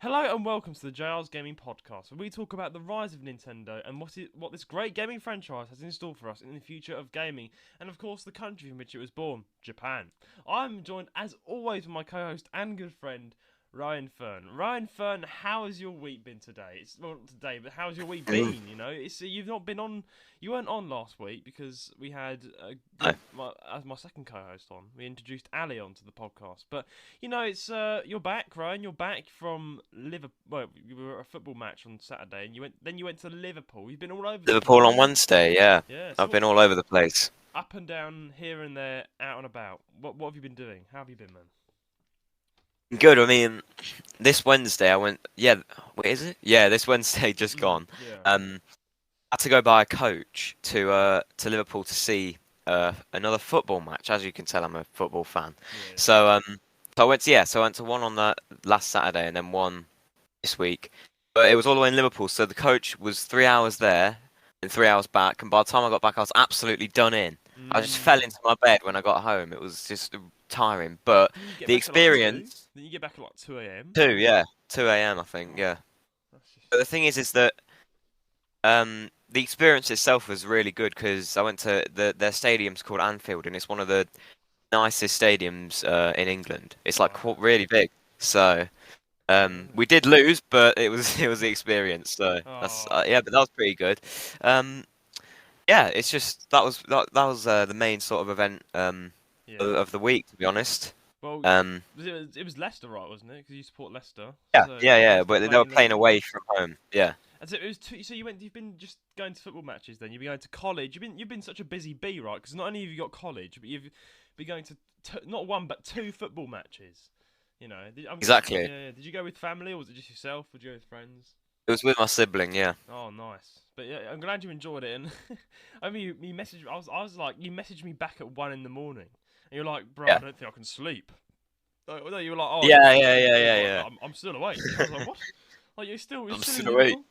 Hello and welcome to the JR's Gaming Podcast, where we talk about the rise of Nintendo and what this great gaming franchise has in store for us in the future of gaming, and of course the country in which it was born, Japan. I'm joined as always with my co-host and good friend, Ryan Fern. Ryan Fern, how has your week been today? It's well, not today, but how's your week been? You know, you've not been on. You weren't on last week because we had as my second co-host on. We introduced Ali onto the podcast, but you know, it's you're back, Ryan. You're back from Liverpool. Well, you were at a football match on Saturday, and you went to Liverpool. You've been all over the Liverpool place. on Wednesday, yeah. Yeah, I've so been all over the place. up and down, here and there, out and about. What have you been doing? How have you been, man? Good. I mean, this Wednesday I went. Yeah, wait, is it? Yeah, this Wednesday just gone. Yeah. I had to go buy a coach to Liverpool to see another football match. As you can tell, I'm a football fan. Yeah. So I went to one on the last Saturday and then one this week. But it was all the way in Liverpool, so the coach was 3 hours there and 3 hours back. And by the time I got back, I was absolutely done in. I just fell into my bed when I got home. It was just tiring, but the experience. Then you get back at like 2 a.m. 2 a.m. I think, yeah. Just... But the thing is that the experience itself was really good because I went to their stadium's called Anfield, and it's one of the nicest stadiums in England. It's like really big. So we did lose, but it was the experience. So that's yeah, but that was pretty good. Yeah, it's just that was the main sort of event of the week, to be honest. Well, it was Leicester, right, wasn't it? Because you support Leicester. Yeah, so yeah, but they were playing away from home. Yeah. And so it was. So you've been just going to football matches. Then you've been going to college. You've been such a busy bee, right? Because not only have you got college, but you've been going to not one but two football matches. You know. Exactly. Yeah. Did you go with family or was it just yourself? Or did you go with friends? It was with my sibling, yeah. Oh, nice. But yeah, I'm glad you enjoyed it. And I mean, you messaged. I was like, you messaged me back at 1 a.m. and you're like, bro, I don't think I can sleep. No, you were like, oh, Yeah. I'm still awake. I was like, what? Like you're still I'm still still in awake. Liverpool?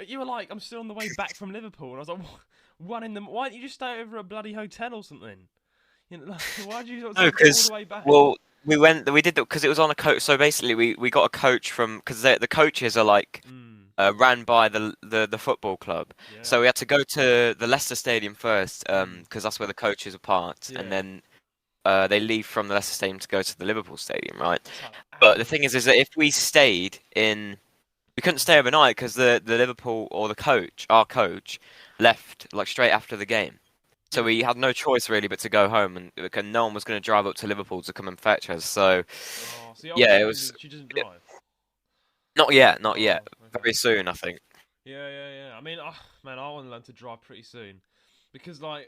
You were like, I'm still on the way back from Liverpool, and I was like, what? 1 a.m. Why don't you just stay over at a bloody hotel or something? You know, like, why did you not No, all because the way back? well, we did that because it was on a coach. So basically, we got a coach from because the coaches are like ran by the football club. Yeah. So we had to go to the Leicester Stadium first because that's where the coaches are parked, Yeah. and then they leave from the Leicester Stadium to go to the Liverpool Stadium, right? But the thing is that if we stayed in, we couldn't stay overnight because the Liverpool or our coach, left like straight after the game. So we had no choice really but to go home, and no one was going to drive up to Liverpool to come and fetch us. So yeah, it was. She doesn't drive. Not yet. Okay. Very soon, I think. Yeah. I mean, man, I want to learn to drive pretty soon, because like,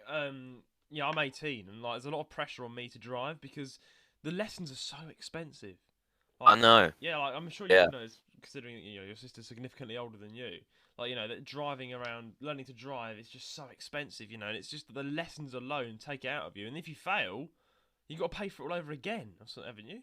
yeah, I'm 18, and like, there's a lot of pressure on me to drive because the lessons are so expensive. Like, I know. Yeah, like I'm sure you know, considering your sister's significantly older than you. Like, that driving around, learning to drive is just so expensive, and it's just that the lessons alone take it out of you. And if you fail, you got to pay for it all over again, haven't you?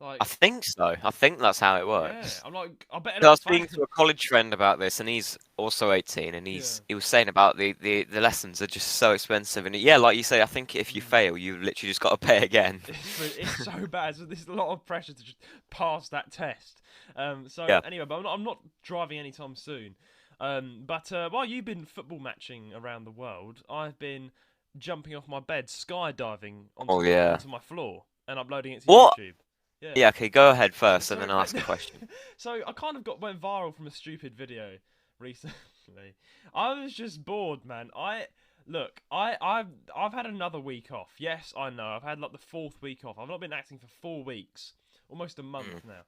Like, I think so. I think that's how it works. Yeah, I'm like, I bet. I was speaking to a college friend about this, and he's also 18, and he was saying about the lessons are just so expensive. And yeah, like you say, I think if you fail, you literally just got to pay again. It's so bad. So there's a lot of pressure to just pass that test. Anyway, but I'm not driving anytime soon. But while you've been football matching around the world, I've been jumping off my bed, skydiving onto my floor, and uploading it to YouTube. Yeah, okay, go ahead first, and then I'll ask a question. So I kind of went viral from a stupid video recently. I was just bored, man. I've had another week off. Yes, I know. I've had like the 4th week off. I've not been acting for 4 weeks, almost a month now.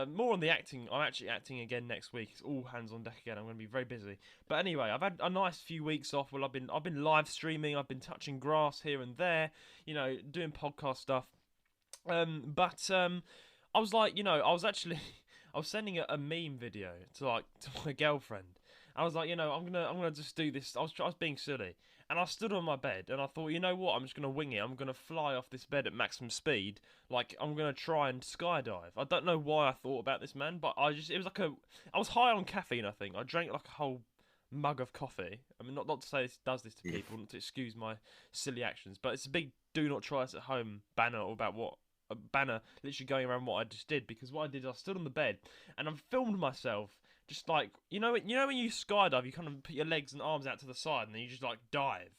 More on the acting. I'm actually acting again next week. It's all hands on deck again. I'm going to be very busy. But anyway, I've had a nice few weeks off. Well, I've been live streaming. I've been touching grass here and there. Doing podcast stuff. But I was like, I was sending a meme video to my girlfriend. I was like, I'm gonna just do this. I was being silly, and I stood on my bed, and I thought, you know what, I'm just gonna wing it. I'm gonna fly off this bed at maximum speed. Like, I'm gonna try and skydive. I don't know why I thought about this, man, but I was high on caffeine. I think I drank like a whole mug of coffee. I mean, not to say this does this to people, not to excuse my silly actions, but it's a big "do not try this at home" banner about what a banner literally going around what I just did, because what I did, I stood on the bed and I filmed myself just like, you know when you skydive, you kind of put your legs and arms out to the side and then you just like dive.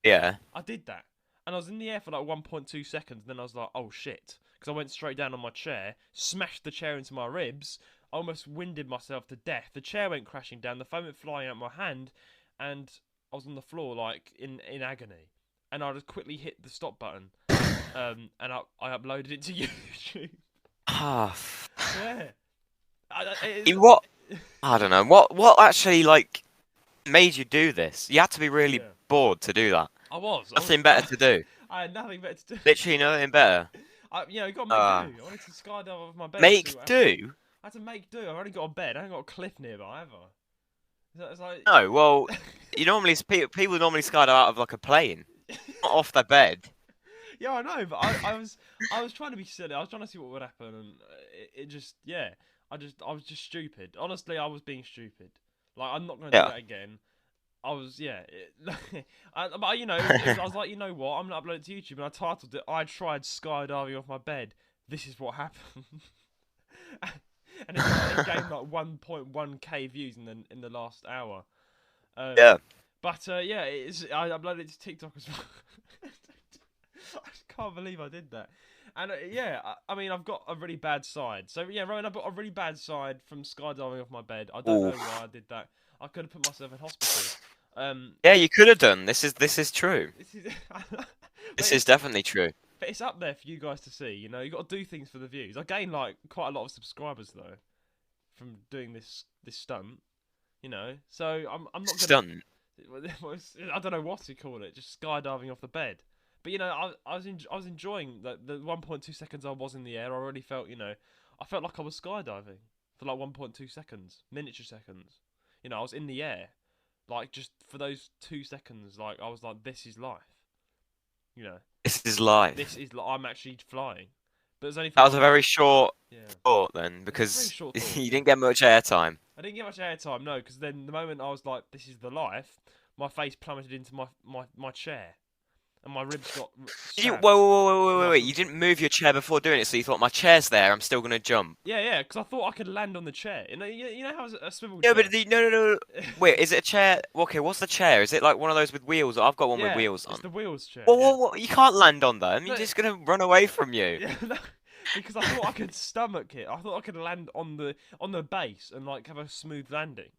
Yeah. I did that, and I was in the air for like 1.2 seconds, and then I was like, oh shit, because I went straight down on my chair, smashed the chair into my ribs, almost winded myself to death. The chair went crashing down, the phone went flying out of my hand, and I was on the floor like in agony. And I just quickly hit the stop button, and I uploaded it to YouTube. Ah. Yeah. What? I don't know. What actually like made you do this? You had to be really bored to do that. I was. Nothing better to do. I had nothing better to do. Literally nothing better. You got to make do. I wanted to skydive off my bed. Make do? I had to make do. I've only got a bed. I haven't got a cliff nearby either. It's like... No, well, people normally skydive out of like a plane, not off their bed. Yeah, I know, but I was trying to be silly. I was trying to see what would happen, and it just I was just stupid. Honestly, I was being stupid. Like, I'm not going to do that again. I was but you know, I was like, you know what? I'm gonna upload it to YouTube, and I titled it, "I tried skydiving off my bed. This is what happened." And it gained like 1.1k views in the last hour. Yeah. But I uploaded it to TikTok as well. I just can't believe I did that. And I mean, I've got a really bad side. So yeah, Rowan, I've got a really bad side from skydiving off my bed. I don't know why I did that. I could have put myself in hospital. Yeah, you could have done. This is true. This is definitely true. But it's up there for you guys to see. You know, you got to do things for the views. I gained like quite a lot of subscribers though from doing this stunt. You know, so I'm not gonna... Stunt. I don't know what to call it. Just skydiving off the bed. But you know, I was enjoying the 1.2 seconds I was in the air. I already felt, you know, I felt like I was skydiving for like 1.2 seconds, miniature seconds. You know, I was in the air, like just for those 2 seconds. Like I was like, this is life. You know, this is life. I'm actually flying. But it's only for that was a very short thought then, because you didn't get much airtime. I didn't get much airtime, no, because then the moment I was like, this is the life, my face plummeted into my chair. And my ribs got... Wait. You didn't move your chair before doing it, so you thought, my chair's there, I'm still going to jump. Yeah, because I thought I could land on the chair. You know how a swivel chair... No. Wait, is it a chair? Okay, what's the chair? Is it like one of those with wheels? I've got one with wheels on. It's the wheels chair. Well, you can't land on them. You're just going to run away from you. Yeah, no, because I thought I could stomach it. I thought I could land on the base and like have a smooth landing.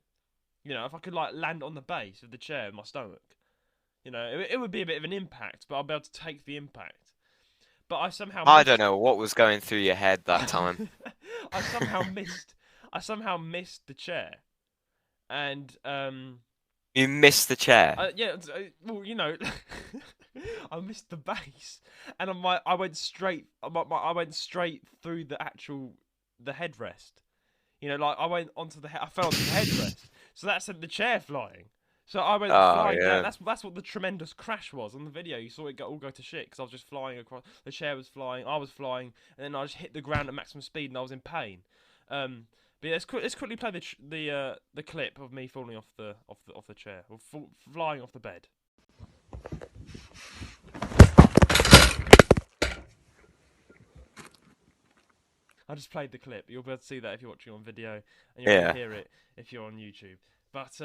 You know, if I could like land on the base of the chair with my stomach. You know, it would be a bit of an impact, but I'll be able to take the impact. But I don't know what was going through your head that time. I somehow missed the chair, and you missed the chair. Well, you know, I missed the base, and I went straight through the headrest. You know, like I went onto I fell onto the headrest, so that sent the chair flying. So I went flying down. That's what the tremendous crash was on the video. You saw it all go to shit because I was just flying across. The chair was flying, I was flying, and then I just hit the ground at maximum speed, and I was in pain. But yeah, let's quickly play the clip of me falling off the chair, or flying off the bed. I just played the clip. You'll be able to see that if you're watching on video, and you'll be able to hear it if you're on YouTube. But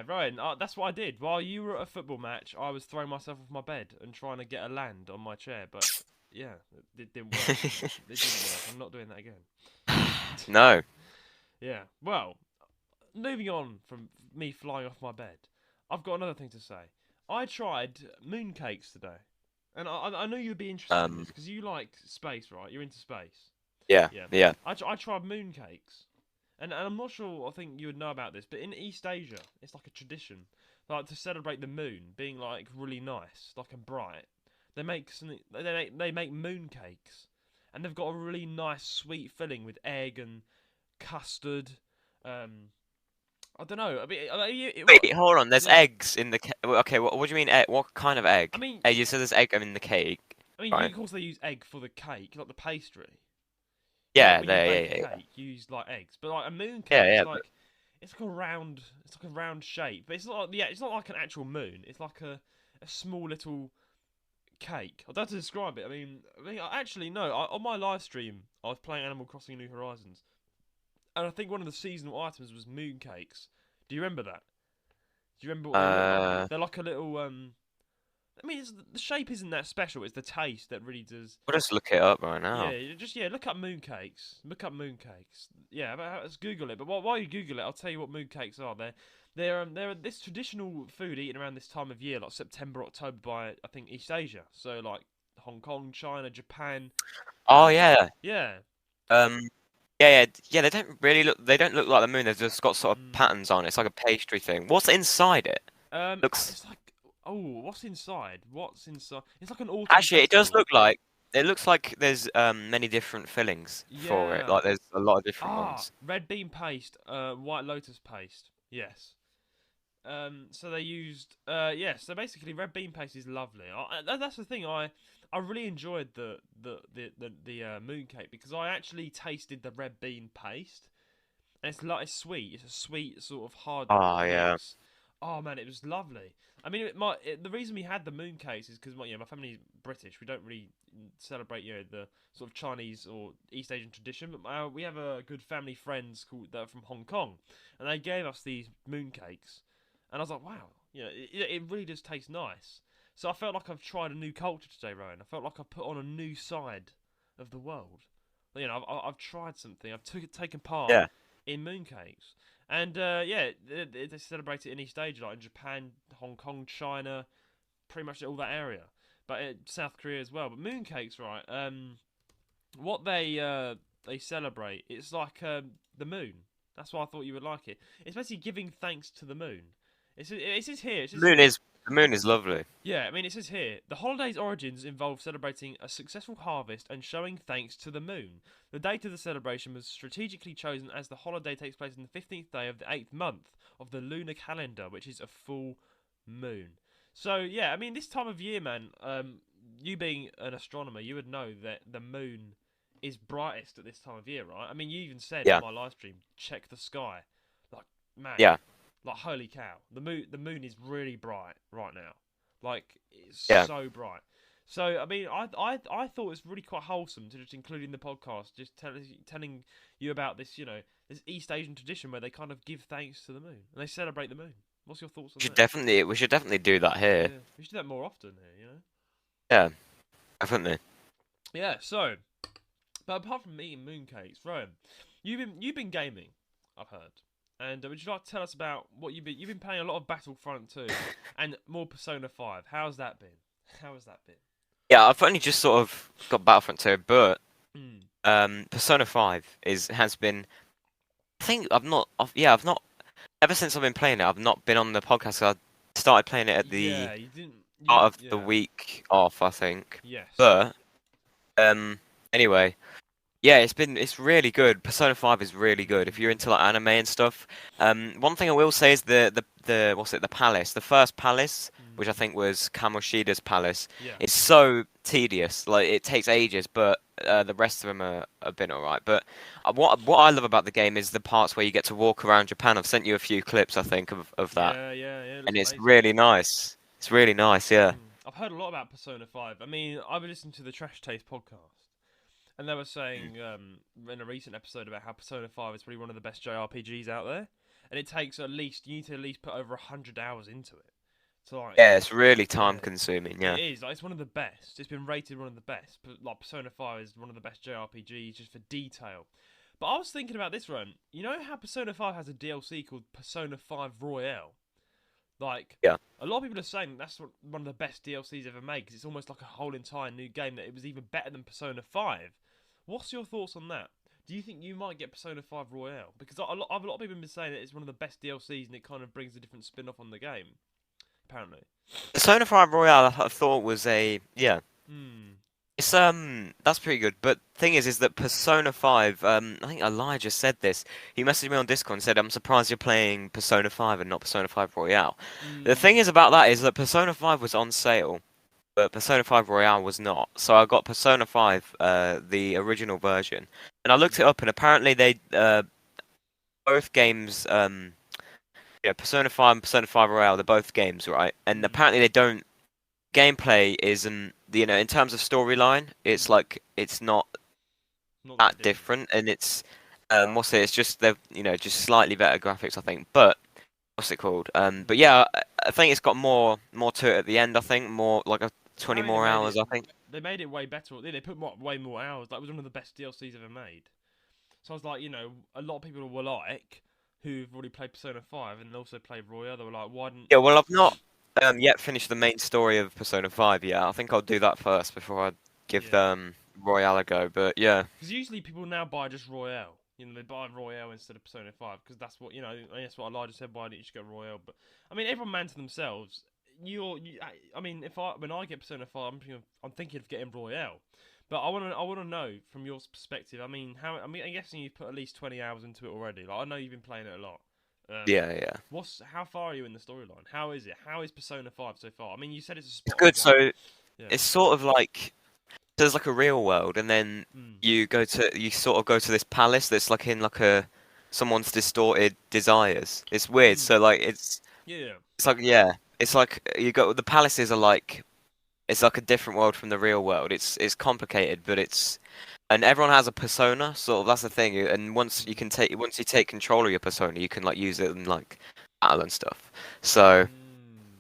Ryan, that's what I did. While you were at a football match, I was throwing myself off my bed and trying to get a land on my chair. But yeah, it didn't work. It didn't work. I'm not doing that again. No. Yeah. Well, moving on from me flying off my bed, I've got another thing to say. I tried mooncakes today, and I knew you'd be interested in this because you like space, right? You're into space. Yeah. I tried mooncakes. And I'm not sure, I think you would know about this, but in East Asia, it's like a tradition, like to celebrate the moon being like really nice, like and bright. They make mooncakes, and they've got a really nice sweet filling with egg and custard. I don't know. I mean, wait, hold on. There's eggs in the. Okay, what do you mean? Egg? What kind of egg? I mean, you said there's egg in the cake. I mean, of course they use egg for the cake, like the pastry. Yeah, cake, you use like eggs, but like a mooncake, it's like a round shape, but it's not like an actual moon. It's like a small little cake. I don't know how to describe it. Actually no. On my live stream, I was playing Animal Crossing New Horizons, and I think one of the seasonal items was mooncakes. Do you remember that? Do you remember what they look like? They're like a little the shape isn't that special. It's the taste that really does. We'll just look it up right now. Look up mooncakes. Look up mooncakes. Yeah, let's Google it. But while you Google it, I'll tell you what mooncakes are. They're this traditional food eaten around this time of year, like September, October, by I think East Asia. So like Hong Kong, China, Japan. Oh yeah. Yeah. Yeah. They don't really look. They don't look like the moon. They've just got sort of patterns on it. It's like a pastry thing. What's inside it? Looks. It's like. Oh, what's inside? What's inside? It's like an autumn Actually, it does festival. look like. It looks like there's many different fillings for it. Yeah. Like there's a lot of different ones. Red bean paste, white lotus paste. Yes. So they used. So basically, red bean paste is lovely. That's the thing. I really enjoyed the mooncake because I actually tasted the red bean paste, and it's sweet. It's a sweet sort of hard. Oh yeah. mix. Oh man, it was lovely. I mean, the reason we had the mooncakes is because my family's British. We don't really celebrate the sort of Chinese or East Asian tradition. But we have a good family friends that are from Hong Kong, and they gave us these mooncakes, and I was like, wow, it really does taste nice. So I felt like I've tried a new culture today, Rowan. I felt like I've put on a new side of the world. I've tried something. I've taken part in mooncakes. And they celebrate it in East Asia, like in Japan, Hong Kong, China, pretty much all that area, but South Korea as well. But mooncakes, right? What they celebrate, it's like the moon. That's why I thought you would like it. It's basically giving thanks to the moon. It says here. The moon is lovely. Yeah, it says here, the holiday's origins involve celebrating a successful harvest and showing thanks to the moon. The date of the celebration was strategically chosen as the holiday takes place on the 15th day of the 8th month of the lunar calendar, which is a full moon. So, yeah, this time of year, man, you being an astronomer, you would know that the moon is brightest at this time of year, right? You even said on my live stream, check the sky. Like, man. Yeah. Like, holy cow. The moon is really bright right now. Like, it's so bright. So, I thought it was really quite wholesome to just include in the podcast, just telling you about this, this East Asian tradition where they kind of give thanks to the moon. And they celebrate the moon. What's your thoughts on that? We should definitely do that here. Yeah, we should do that more often here, Yeah, definitely. Yeah, so, but apart from eating mooncakes, Rowan, you've been gaming, I've heard. And would you like to tell us about what you've been playing a lot of Battlefront 2 and more Persona 5. How's that been? Yeah, I've only just sort of got Battlefront 2, but Persona 5 has been. I think I've not ever since I've been playing it. I've not been on the podcast. I started playing it at the start of the week off, I think. Yes. But anyway. Yeah, it's really good. Persona 5 is really good if you're into like anime and stuff. One thing I will say is the palace, the first palace, which I think was Kamoshida's palace, is so tedious. Like it takes ages, but the rest of them are a bit alright. But what I love about the game is the parts where you get to walk around Japan. I've sent you a few clips, I think, of that. Yeah. And it's really nice. It's really nice, yeah. I've heard a lot about Persona 5. I've been listening to the Trash Taste podcast. And they were saying in a recent episode about how Persona 5 is probably one of the best JRPGs out there. And it takes you need to at least put over 100 hours into it. So, like, yeah, it's really time consuming, yeah. It is. Like, it's one of the best. It's been rated one of the best. But, like, Persona 5 is one of the best JRPGs just for detail. But I was thinking about this, Ron. You know how Persona 5 has a DLC called Persona 5 Royale? Like, a lot of people are saying that's one of the best DLCs ever made because it's almost like a whole entire new game that it was even better than Persona 5. What's your thoughts on that? Do you think you might get Persona 5 Royale? Because a lot of people have been saying that it's one of the best DLCs and it kind of brings a different spin-off on the game. Apparently. Persona 5 Royale I thought was it's that's pretty good. But thing is that Persona 5, I think Elijah said this. He messaged me on Discord and said, "I'm surprised you're playing Persona 5 and not Persona 5 Royale." The thing is about that is that Persona 5 was on sale. But Persona 5 Royale was not. So I got Persona 5, the original version. And I looked it up, and apparently they, both games, Persona 5 and Persona 5 Royale, they're both games, right? And apparently they don't, gameplay is you know, in terms of storyline, it's like it's not Not that different, and it's what's it? It's just they're just slightly better graphics, I think. But what's it called? But yeah, I think it's got more to it at the end. I think more like 20 Apparently more hours. I think. they made it way better. They put way more hours. That was one of the best DLCs ever made. So I was like, a lot of people were like, who've already played Persona 5 and also played Royal, they were like, why didn't... Yeah, well, I've not yet finished the main story of Persona 5 yet. I think I'll do that first before I give Royale a go. But yeah. Because usually people now buy just Royale. They buy Royale instead of Persona 5 because that's what, that's what Elijah said, why didn't you just go Royale? But, I mean, everyone man to themselves. I mean, when I get Persona 5, I'm thinking of getting Royale. But I want to know from your perspective. I mean, I'm guessing you've put at least 20 hours into it already. Like I know you've been playing it a lot. Yeah. How far are you in the storyline? How is it? How is Persona 5 so far? I mean, you said it's a spot. It's good. So yeah. it's sort of like there's like a real world, and then you sort of go to this palace that's like in like someone's distorted desires. It's weird. So like it's like it's like the palaces are like. It's like a different world from the real world. It's complicated, but and everyone has a persona. Sort of that's the thing. And once you take control of your persona, you can like use it in like battle and stuff. So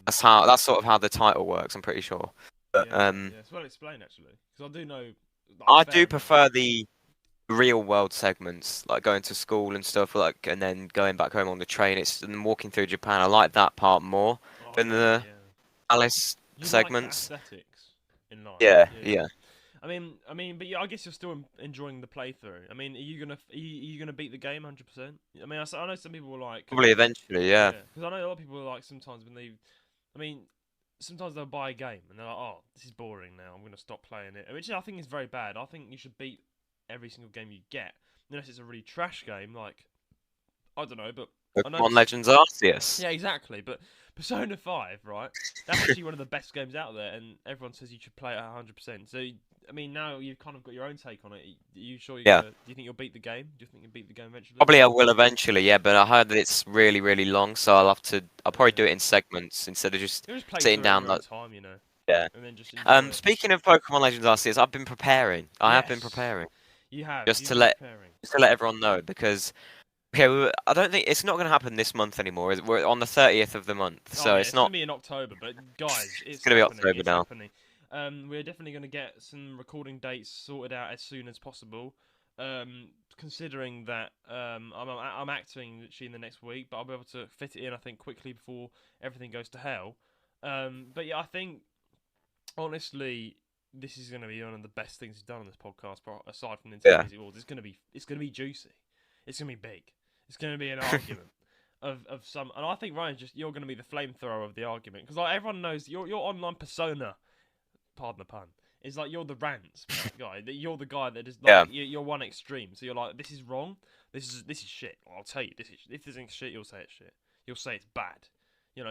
that's sort of how the title works. I'm pretty sure. But it's well explained actually, because I do know. I do prefer the real world segments, like going to school and stuff, like and then going back home on the train. And walking through Japan. I like that part more than the palace segments. Like the aesthetics in life. Yeah. I mean, but yeah, I guess you're still enjoying the playthrough. I mean, are you gonna beat the game 100%? I mean, I know some people were like probably eventually, yeah. Because I know a lot of people are like sometimes sometimes they'll buy a game and they're like, oh, this is boring now. I'm gonna stop playing it, which I think is very bad. I think you should beat every single game you get, unless it's a really trash game like I don't know, but Pokémon Legends Arceus. Yeah, exactly. But Persona 5, right? That's actually one of the best games out there, and everyone says you should play it 100%. So, I mean, now you've kind of got your own take on it. Are you sure? Do you think you'll beat the game? Do you think you'll beat the game eventually? Probably I will eventually, yeah. But I heard that it's really, really long, so I'll probably do it in segments instead of just sitting down like time, Yeah. And then just speaking of Pokémon Legends Arceus, I've been preparing. I have been preparing. You have. Just to let everyone know because. Okay, I don't think it's not going to happen this month anymore. We're on the 30th of the month, so it's not. It's going to be in October, but guys, it's going to be October now. Happening. We're definitely going to get some recording dates sorted out as soon as possible. Considering that I'm acting literally in the next week, but I'll be able to fit it in, I think, quickly before everything goes to hell. But yeah, I think honestly, this is going to be one of the best things we've done on this podcast, aside from the Nintendo Music Awards. It's going to be juicy. It's going to be big. It's going to be an argument of some, and I think Ryan, you're going to be the flamethrower of the argument because like everyone knows your online persona, pardon the pun, is like you're the rants guy. You're the guy that is like you're one extreme. So you're like, this is wrong. This is shit. I'll tell you, if this isn't shit, you'll say it's shit. You'll say it's bad. You'll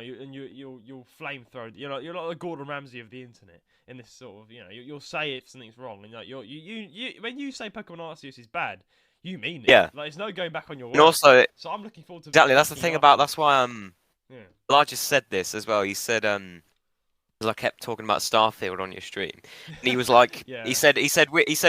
flamethrow. You're like the Gordon Ramsay of the internet in this sort of. You'll say if something's wrong, and like you when you say Pokemon Arceus is bad. You mean it? Yeah. Like, there's no going back on your word. And also, so I'm looking forward to exactly. That's the thing about. That's why Elijah said this as well. He said because I kept talking about Starfield on your stream, and he was like, he said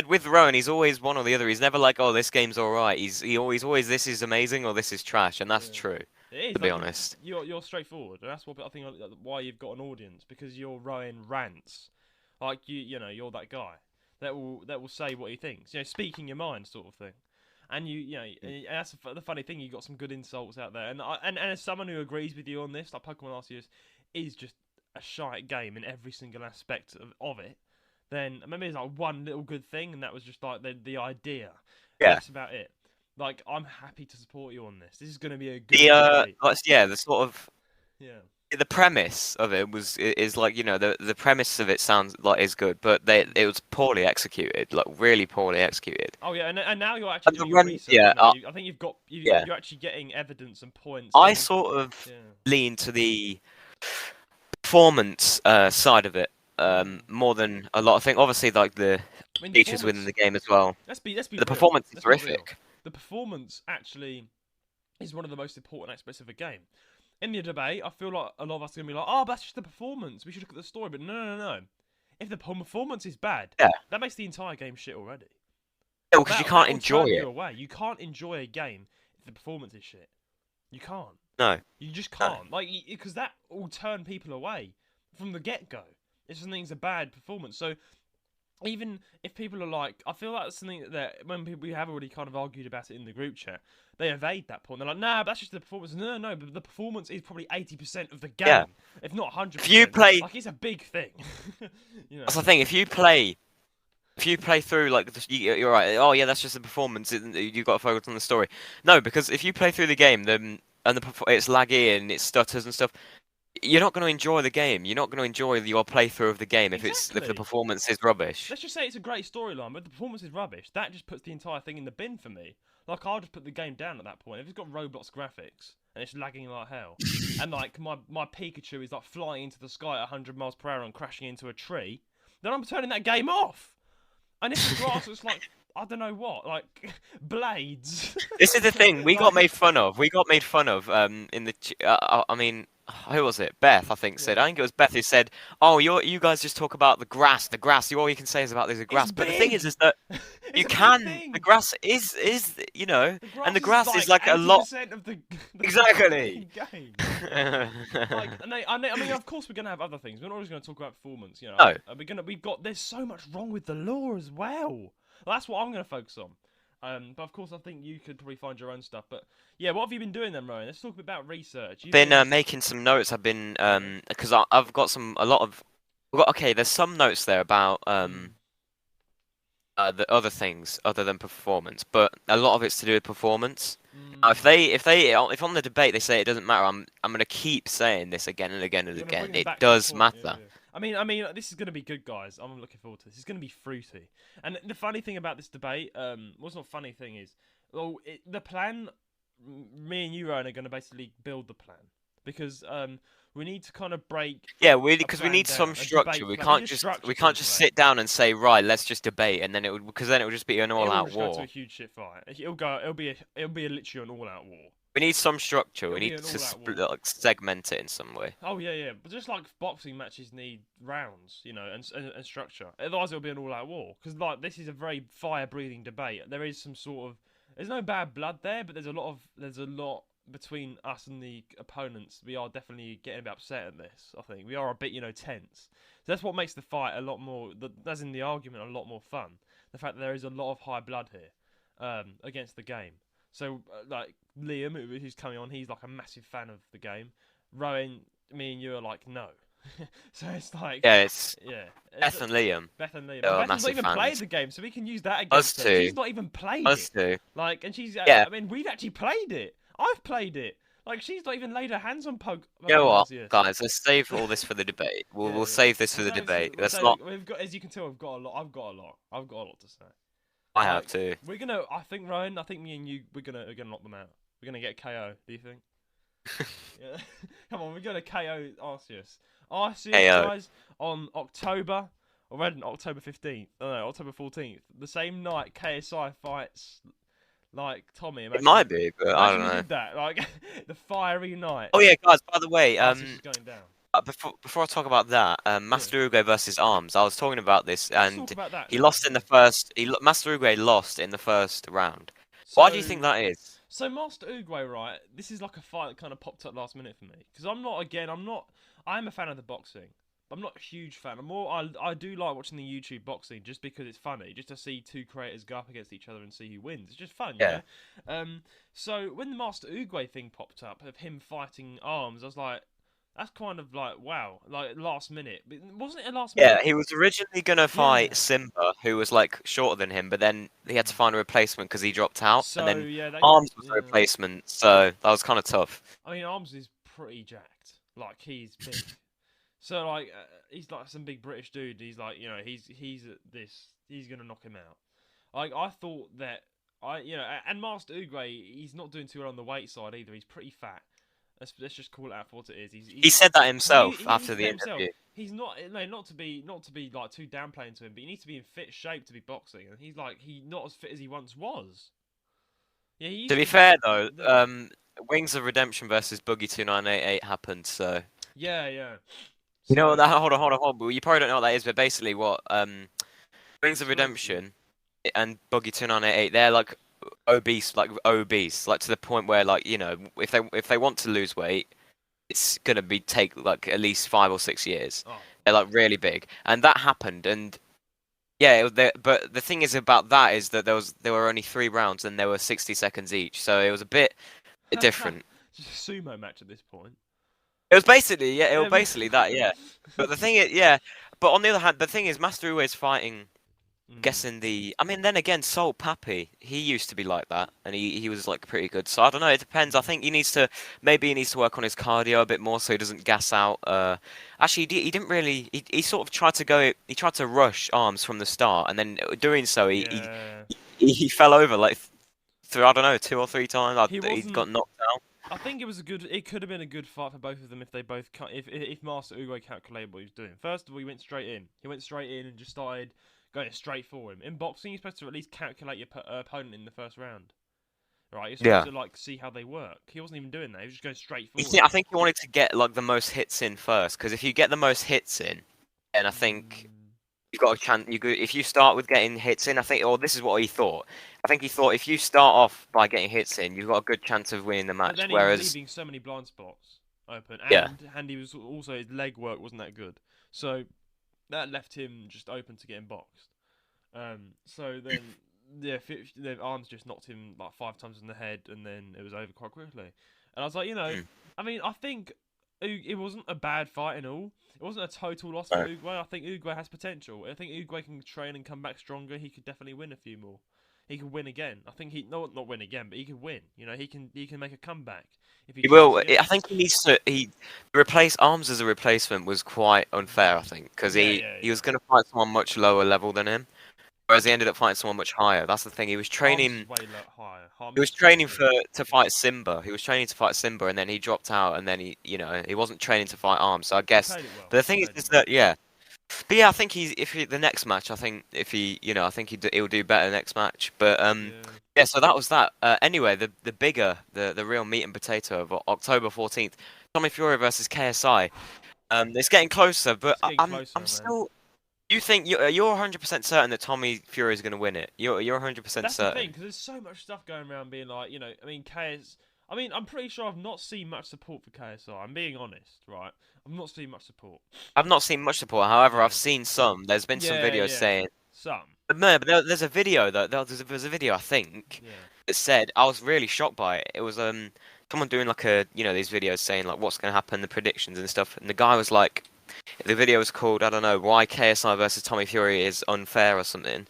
with Roan, he's always one or the other. He's never like, oh, this game's alright. He always this is amazing or this is trash, and that's true. It is, to be honest. You're straightforward, and that's what I think why you've got an audience because you're Roan rants, like you're that guy that will say what he thinks, speaking your mind sort of thing. And and that's the funny thing. You got some good insults out there, and as someone who agrees with you on this, like Pokemon Arceus is just a shite game in every single aspect of it. Then maybe there's like one little good thing, and that was just like the idea. Yeah, that's about it. Like I'm happy to support you on this. This is going to be a good. The sort of the premise of it is like the premise of it sounds like is good, but it was poorly executed, like really poorly executed. Oh yeah, and now you're actually doing your research. I think you're actually getting evidence and points. I sort of lean to the performance side of it more than a lot of things. Obviously, like the features within the game as well. Let's be the performance is terrific. The performance actually is one of the most important aspects of a game. In the debate, I feel like a lot of us are going to be like, oh, that's just the performance. We should look at the story. But no. if the performance is bad, Yeah. that makes the entire game shit already. Yeah, because you can't will enjoy turn it. You away. You can't enjoy a game if the performance is shit. You can't. No. You just No. can't. Like, because that will turn people away from the get-go. If something's a bad performance. So, even if people are like, I feel like that's something that when we have already kind of argued about it in the group chat, they evade that point. They're like, nah, that's just the performance. No, but the performance is probably 80% of the game, Yeah. if not 100%. If you play, like, it's a big thing. You know? That's the thing. If you play through like you're right. Oh yeah, that's just the performance. You got to focus on the story. No, because if you play through the game, then it's laggy and it stutters and stuff. You're not going to enjoy the game. You're not going to enjoy your playthrough of the game if the performance is rubbish. Let's just say it's a great storyline, but the performance is rubbish. That just puts the entire thing in the bin for me. Like, I'll just put the game down at that point. If it's got Roblox graphics and it's lagging like hell, and like my Pikachu is like flying into the sky at 100 miles per hour and crashing into a tree, then I'm turning that game off. And if the grass looks like, I don't know what, like blades. This is the thing. We got made fun of. We got made fun of. In the. I mean, who was it? Beth, I think said. I think it was Beth who said, "Oh, you guys just talk about the grass. The grass. All you can say is about there's a grass." But the thing is that you can. The grass is and the grass is like a lot. Of the Exactly. Game. Like, I mean, of course we're gonna have other things. We're not always gonna talk about performance. You know. No. We've got. There's so much wrong with the lore as well. That's what I'm gonna focus on. But of course, I think you could probably find your own stuff. But yeah, what have you been doing then, Roan? Let's talk a bit about research. I've been making some notes. I've been because I've got okay, there's some notes there about the other things other than performance, but a lot of it's to do with performance. Now, if on the debate they say it doesn't matter, I'm gonna keep saying this again and again and again. It does matter. Yeah. I mean, this is going to be good, guys. I'm looking forward to this. It's going to be fruity. And the funny thing about this debate, what's not funny thing is, the plan, me and you, Rowan, are going to basically build the plan. Because we need to kind of break. Yeah, because we need some structure. We can't just sit down and say, right, let's just debate, and then it would just be an all-out war. It'll go to a huge shit fight. It'll be literally an all-out war. We need some structure. We need to segment it in some way. Oh yeah. But just like boxing matches need rounds, you know, and structure. Otherwise, it'll be an all-out war. Because like this is a very fire-breathing debate. There is some sort of there's no bad blood there, but there's a lot between us and the opponents. We are definitely getting a bit upset at this. I think we are a bit, tense. So that's what makes the fight a lot more. As in the argument, a lot more fun. The fact that there is a lot of high blood here against the game. So, like, Liam, who's coming on, he's like a massive fan of the game. Rowan, me and you are like, no. So it's like... Yeah, Beth and Liam. Beth and Liam. Beth has not even played the game, so we can use that against her. She's not even played it. Us too. Like, and she's... Yeah. I mean, we've actually played it. I've played it. Like, she's not even laid her hands on Pug. You know what, guys? Let's save all this for the debate. We'll save this for the debate. That's not... We've got, as you can tell, I've got a lot to say. I have to. We're gonna. I think Rowan. I think me and you. We're gonna knock them out. We're gonna get KO. Do you think? Yeah. Come on, we're gonna KO Arceus. Arceus, guys, on October 15th. No, October 14th. The same night KSI fights like Tommy. It might be, but I don't know. Did that like the fiery night. Oh yeah, guys. By the way, Arceus is going down. Before I talk about that, Master Oogway versus Armz, I was talking about this, and he lost lost in the first. Master Oogway lost in the first round. Why do you think that is? So Master Oogway, right? This is like a fight that kind of popped up last minute for me because I'm a fan of the boxing. I'm not a huge fan. I do like watching the YouTube boxing just because it's funny, just to see two creators go up against each other and see who wins. It's just fun, yeah. You know? So when the Master Oogway thing popped up of him fighting Armz, I was like. That's kind of like, wow, like last minute. Wasn't it a last minute? Yeah, he was originally going to fight Simba, who was like shorter than him, but then he had to find a replacement because he dropped out. So, and then Armz was a replacement, so that was kind of tough. I mean, Armz is pretty jacked. Like, he's big. So, like, he's like some big British dude. He's like, he's going to knock him out. Like, I thought that, and Master Oogway, he's not doing too well on the weight side either. He's pretty fat. Let's just call it out for what it is. He said that himself after the interview. He's not to be like too downplaying to him, but he needs to be in fit shape to be boxing, and he's not as fit as he once was. Yeah. To be fair though, Wings of Redemption versus Boogie 2988 happened, so. Yeah. You know So what that? Hold on. Well, you probably don't know what that is, but basically, what Wings of Redemption and Buggy 2988, they're like obese, like to the point where, like, you know, if they want to lose weight, it's gonna take like at least 5 or 6 years. oh, They're like really big, and that happened, and yeah, but the thing is about that is that there were only 3 rounds and there were 60 seconds each, so it was a bit different. just a sumo match at this point. It was basically, yeah, it was Yeah, basically that, yeah. But the thing is, yeah, but on the other hand, the thing is, Master Uwe is fighting. Guessing the, I mean, then again, Salt Pappy, he used to be like that, and he was like pretty good. So I don't know. It depends. I think maybe he needs to work on his cardio a bit more so he doesn't gas out. Actually, he didn't really. He sort of tried to go. He tried to rush Armz from the start, and then doing so, yeah. he fell over like through, I don't know, 2 or 3 times. He He wasn't. got knocked out. I think it was a good. It could have been a good fight for both of them if they both. If Master Oogway calculated what he was doing. First of all, he went straight in. He went straight in and just started going straight for him. In boxing, you're supposed to at least calculate your opponent in the first round, right? You're supposed to like see how they work. He wasn't even doing that. He was just going straight forward. I think he wanted to get like the most hits in first, because if you get the most hits in, then I think you've got a chance. If you start with getting hits in, I think, or this is what he thought. I think he thought if you start off by getting hits in, you've got a good chance of winning the match. But then Whereas he was leaving so many blind spots open, and he was also, his leg work wasn't that good, so that left him just open to getting boxed. So then, the Armz just knocked him like 5 times in the head, and then it was over quite quickly. And I was like, you know, I mean, I think it wasn't a bad fight in all. It wasn't a total loss for Oogway. I think Oogway has potential. I think Oogway can train and come back stronger. He could definitely win a few more. He could win again. I think not win again, but he could win. You know, he can make a comeback if he will. again. I think he needs to. Replace Armz as a replacement was quite unfair. I think because he was going to fight someone much lower level than him. Whereas he ended up fighting someone much higher. That's the thing. He was training. Higher. He was training to fight Simba. He was training to fight Simba, and then he dropped out, and then he wasn't training to fight Armz. So I guess. But the thing is that But yeah, I think the next match, I think he'll do better next match. But yeah. So that was that. Anyway, the real meat and potato of October 14th, Tommy Fury versus KSI. It's getting closer, but I'm still. You think you're 100% certain that Tommy Fury is going to win it? You're 100% certain. That's the thing, because there's so much stuff going around being like, you know, I mean, I'm pretty sure I've not seen much support for KSI. I'm being honest, right? I've not seen much support. I've not seen much support. However, I've seen some. There's been some videos saying some. But no, but there's a video though. There's a video I think that said, I was really shocked by it. It was someone doing like these videos saying like what's going to happen, the predictions and stuff, and the guy was like. The video was called, I don't know, why KSI versus Tommy Fury is unfair or something. And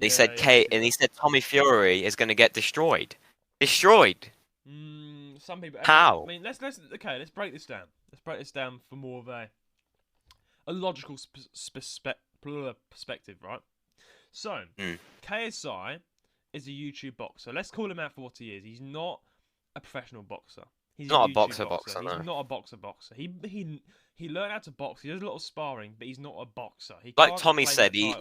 he said and he said Tommy Fury is going to get destroyed. Destroyed. Some people. How? I mean, let's break this down. Let's break this down for more of a logical perspective, right? So, KSI is a YouTube boxer. Let's call him out for what he is. He's not a professional boxer. He's not a boxer. No. Not a boxer. He learned how to box. He does a lot of sparring, but he's not a boxer. Like Tommy said, he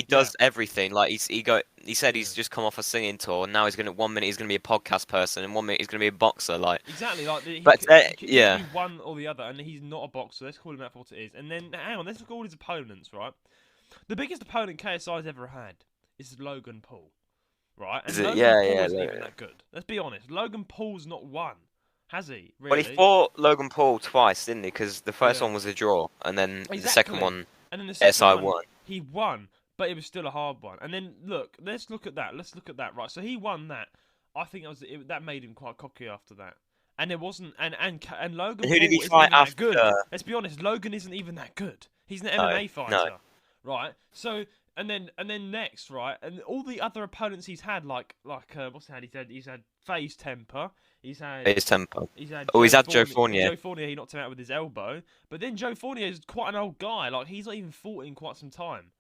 does everything. Like he said he's just come off a singing tour, and now he's 1 minute he's gonna be a podcast person, and 1 minute he's gonna be a boxer. Like exactly, like he but could be one or the other, and he's not a boxer. Let's call him out for what it is. And then hang on, let's look at all his opponents. Right, the biggest opponent KSI's ever had is Logan Paul. Right, and Logan Paul isn't even that good. Let's be honest. Logan Paul's not won. Has he? Really? Well, he fought Logan Paul twice, didn't he? Because the first one was a draw, and then the second one, KSI won. He won, but it was still a hard one. And then let's look at that. Right, so he won that. I think that made him quite cocky after that. And it wasn't. And Logan. And who did he Paul fight after? Good. Let's be honest. Logan isn't even that good. He's an MMA fighter, right? So. And then next, right, and all the other opponents he's had, like what's he had? He's had FaZe Temper. He's had Joe Fournier. Joe Fournier, he knocked him out with his elbow. But then Joe Fournier is quite an old guy. Like he's not even fought in quite some time.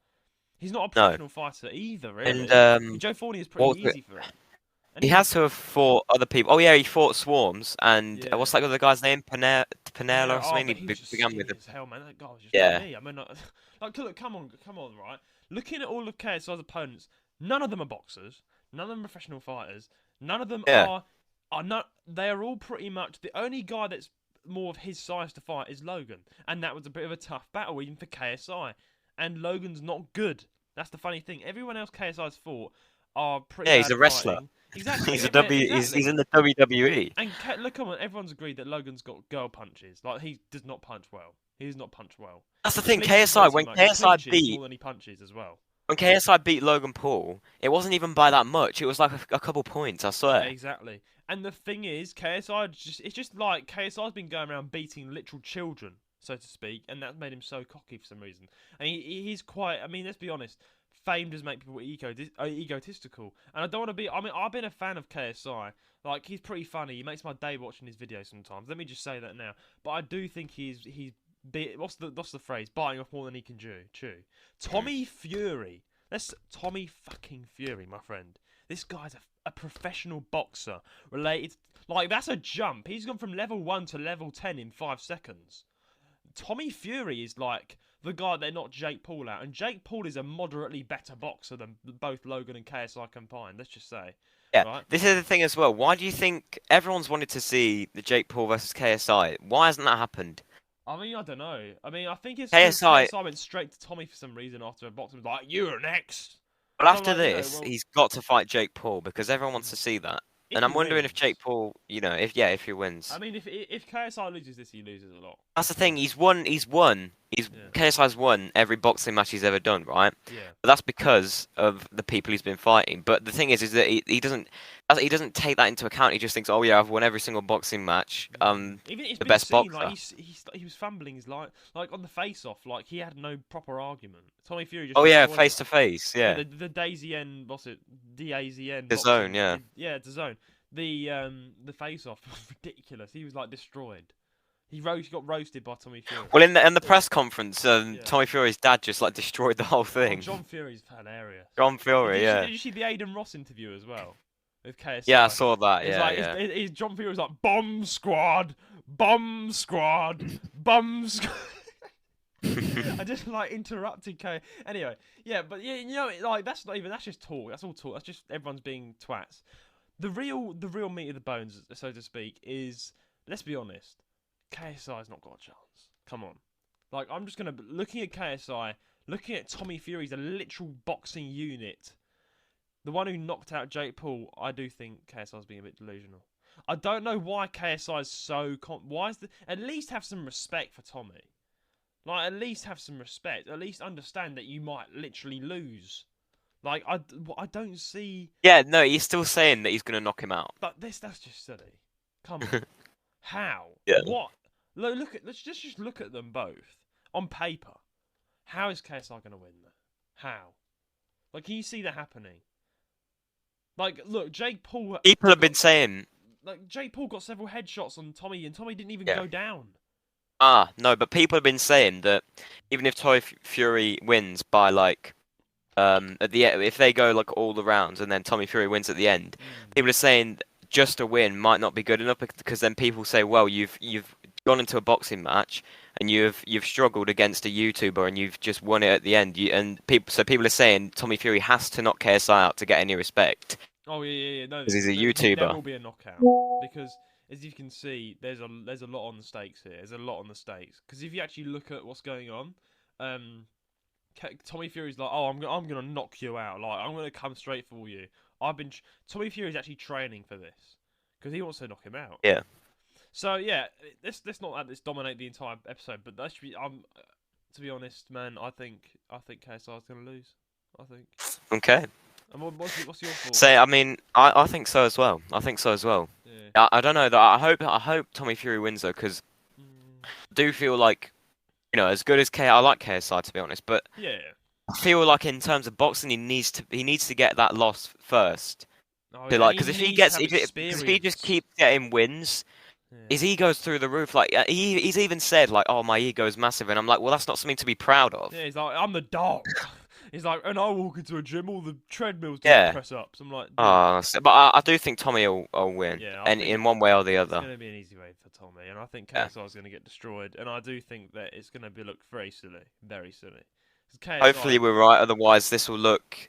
He's not a professional fighter either, really. And Joe Fournier is pretty easy for him. And he has to have fought other people. Oh yeah, he fought Swarms and what's that other guy's name? Panella or something. He began with as hell, man. That guy was just like me. I mean, look, come on, right. Looking at all of KSI's opponents, none of them are boxers. None of them are professional fighters. None of them are not. They are all pretty much the only guy that's more of his size to fight is Logan, and that was a bit of a tough battle even for KSI. And Logan's not good. That's the funny thing. Everyone else KSI's fought are pretty bad he's a wrestler. fighting. Exactly. He's in the WWE. And look, come on, everyone's agreed that Logan's got girl punches. Like, he does not punch well. He does not punch well. That's the thing. He clinches KSI way when too much. He KSI clinches beat more than he punches as well. when KSI beat Logan Paul, it wasn't even by that much. It was like a couple points. I swear. Exactly. And the thing is, it's just like KSI's been going around beating literal children, so to speak, and that's made him so cocky for some reason. And he's quite. I mean, let's be honest. Fame does make people egotistical, and I don't want to be. I mean, I've been a fan of KSI. Like, he's pretty funny. He makes my day watching his videos sometimes. Let me just say that now. But I do think he's what's the phrase? Biting off more than he can chew. Tommy Fury. Tommy fucking Fury, my friend. This guy's a professional boxer. Related, like, that's a jump. He's gone from level 1 to level 10 in 5 seconds. Tommy Fury is like the guy they're not Jake Paul out, and Jake Paul is a moderately better boxer than both Logan and KSI combined. Let's just say. Yeah, right? This is the thing as well. Why do you think everyone's wanted to see the Jake Paul versus KSI? Why hasn't that happened? I mean, I don't know. I mean, I think it's KSI went straight to Tommy for some reason after a boxing. Like, you're next. But And I'm after like, you know, this, well, he's got to fight Jake Paul because everyone wants to see that. if And I'm he wondering if wins. Jake Paul, if he wins. I mean, if KSI loses this, he loses a lot. That's the thing. He's won. KSI's won every boxing match he's ever done, right? Yeah. But that's because of the people he's been fighting. But the thing is that he doesn't take that into account. He just thinks, oh yeah, I've won every single boxing match. Even it's The been best seen, boxer. like he was fumbling his line, like on the face-off, like he had no proper argument. Tommy Fury just. Oh yeah, destroyed face him. to face. Yeah. The DAZN, what's it? DAZN. The zone, yeah. Yeah, the zone. The face-off was ridiculous. He was like destroyed. He got roasted by Tommy Fury. Well, in the press conference, Tommy Fury's dad just like destroyed the whole thing. John Fury's hilarious. John Fury, Did you see the Aiden Ross interview as well with KSI? Yeah, I saw that. It's Yeah, like, yeah. John Fury was like, bomb squad, bomb squad, bomb squad. I just like interrupted K. Anyway, yeah, but yeah, you know, like that's just talk. That's all talk. That's just everyone's being twats. The real meat of the bones, so to speak, is, let's be honest, KSI's not got a chance. Come on, like I'm just looking at KSI, looking at Tommy Fury's a literal boxing unit. The one who knocked out Jake Paul, I do think KSI's being a bit delusional. I don't know why KSI's so at least have some respect for Tommy. Like, at least have some respect. At least understand that you might literally lose. Like, I don't see. Yeah, no, he's still saying that he's gonna knock him out. But that's just silly. Come on. How? Yeah. What? Let's just look at them both on paper. How is KSI gonna win that? How? Like, can you see that happening? Like, look, Jake Paul. People have been saying. Like, Jake Paul got several headshots on Tommy, and Tommy didn't even Yeah. go down. No, but people have been saying that even if Tommy Fury wins by like, at the end, if they go like all the rounds and then Tommy Fury wins at the end, people are saying just a win might not be good enough because then people say, well, you've gone into a boxing match and you've struggled against a YouTuber and you've just won it at the end. People are saying Tommy Fury has to knock KSI out to get any respect. Oh yeah. No, 'Cause he's a there YouTuber. will be a knockout because, as you can see, there's a lot on the stakes here. There's a lot on the stakes because if you actually look at what's going on, Tommy Fury's like, oh, I'm gonna knock you out. Like, I'm gonna come straight for you. Tommy Fury's actually training for this because he wants to knock him out. Yeah. So yeah, let's not let this dominate the entire episode. But that should be. To be honest, man, I think KSI's gonna lose. I think. Okay. And what's your thought? So I mean, I think so as well. Yeah. I don't know though. I hope Tommy Fury wins though, because I do feel like, as good as I like KSI to be honest, but Yeah. I feel like in terms of boxing, he needs to get that loss first. Oh, Because if he just keeps getting wins, his ego's through the roof. Like he's even said like, oh, my ego's massive, and I'm like, well, that's not something to be proud of. Yeah, he's like, I'm the dog. He's like, and I walk into a gym, all the treadmills do press ups. I'm like, but I do think Tommy will win, Yeah, and in one way or the it's other. going to be an easy way for Tommy, and I think KSI's going to get destroyed, and I do think that it's going to look very silly, very silly. 'Cause KSI, Hopefully we're right. Otherwise, this will look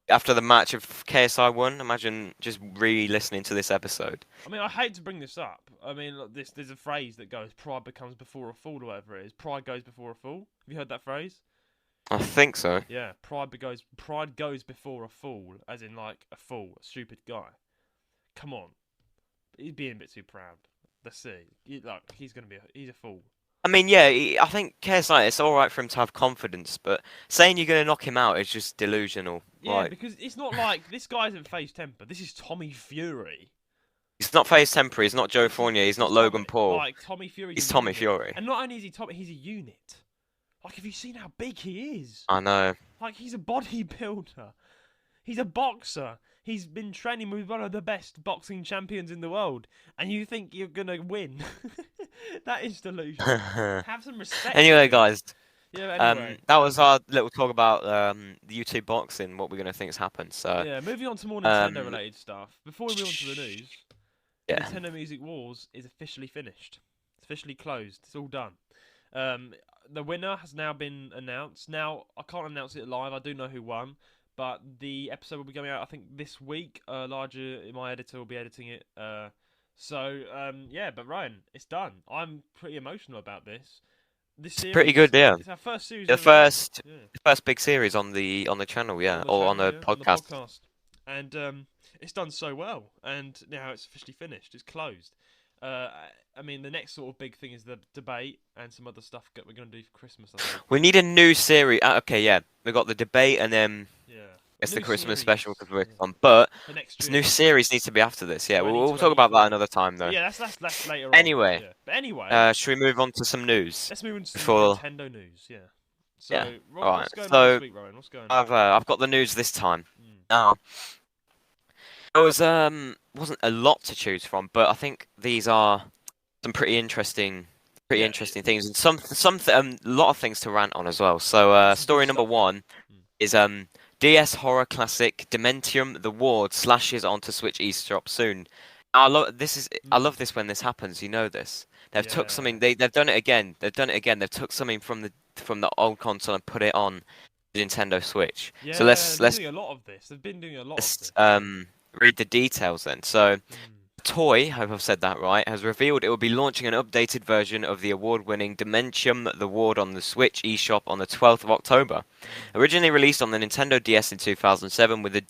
after the match of KSI won. Imagine just re-listening to this episode. I mean, I hate to bring this up. I mean, look, there's a phrase that goes, "Pride becomes before a fall," or whatever it is. Pride goes before a fall. Have you heard that phrase? I think so. Yeah, pride goes before a fool, as in like a fool, a stupid guy. Come on, he's being a bit too proud. Let's see. Like he's a fool. I mean, yeah, I think KSI, it's all right for him to have confidence, but saying you're going to knock him out is just delusional. Yeah, Like, because it's not like this guy isn't face temper. This is Tommy Fury. he's not FaZe Temporary, he's not Joe Fournier, he's not Logan Paul. Like Tommy Fury's He's a Tommy unit. Fury. And not only is he Tommy, he's a unit. Like, have you seen how big he is? I know. Like, he's a bodybuilder. He's a boxer. He's been training with one of the best boxing champions in the world, and you think you're gonna win? That is delusional. Have some respect. Anyway, guys, Yeah. Anyway. that was our little talk about the YouTube boxing, what we're going to think's happened. So, Yeah. Moving on to more Nintendo-related stuff. Before we move on to the news, yeah. Nintendo Music Wars is officially finished. It's officially closed. It's all done. The winner has now been announced. Now I can't announce it live. I do know who won. But the episode will be coming out, I think, this week. My editor will be editing it. Yeah, but Ryan, it's done. I'm pretty emotional about this. This series, Pretty good, yeah. It's our first series. The first big series on the channel, yeah, or on the podcast. On the podcast. And it's done so well. And now it's officially finished. It's closed. I mean, the next sort of big thing is the debate and some other stuff that we're going to do for Christmas, I think. We need a new series. Okay, yeah, we got the debate and then it's the New Christmas series. special because we're on. But The next this new series needs to be after this. Yeah, we'll talk 2024. about that another time though. Yeah, that's later on. Anyway, Yeah. But anyway, should we move on to some news? let's move on to before- some Nintendo news. Yeah. So, Yeah. Rob, Alright, what's going so on this week, Rowan? What's going on? I've got the news this time. Mm. Now, there wasn't a lot to choose from, but I think these are some pretty interesting things, and a lot of things to rant on as well. So, Some good story number stuff. one is DS horror classic Dementium: The Ward slashes onto Switch eShop soon. I love this when this happens. You know this. They've took something. They've done it again. They've took something from the old console and put it on the Nintendo Switch. Yeah, So let's doing a lot of this. They've been doing a lot of let's this. read the details then. So. Toy, I hope I've said that right, has revealed it will be launching an updated version of the award-winning Dementium: The Ward on the Switch eShop on the 12th of October. Originally released on the Nintendo DS in 2007 with a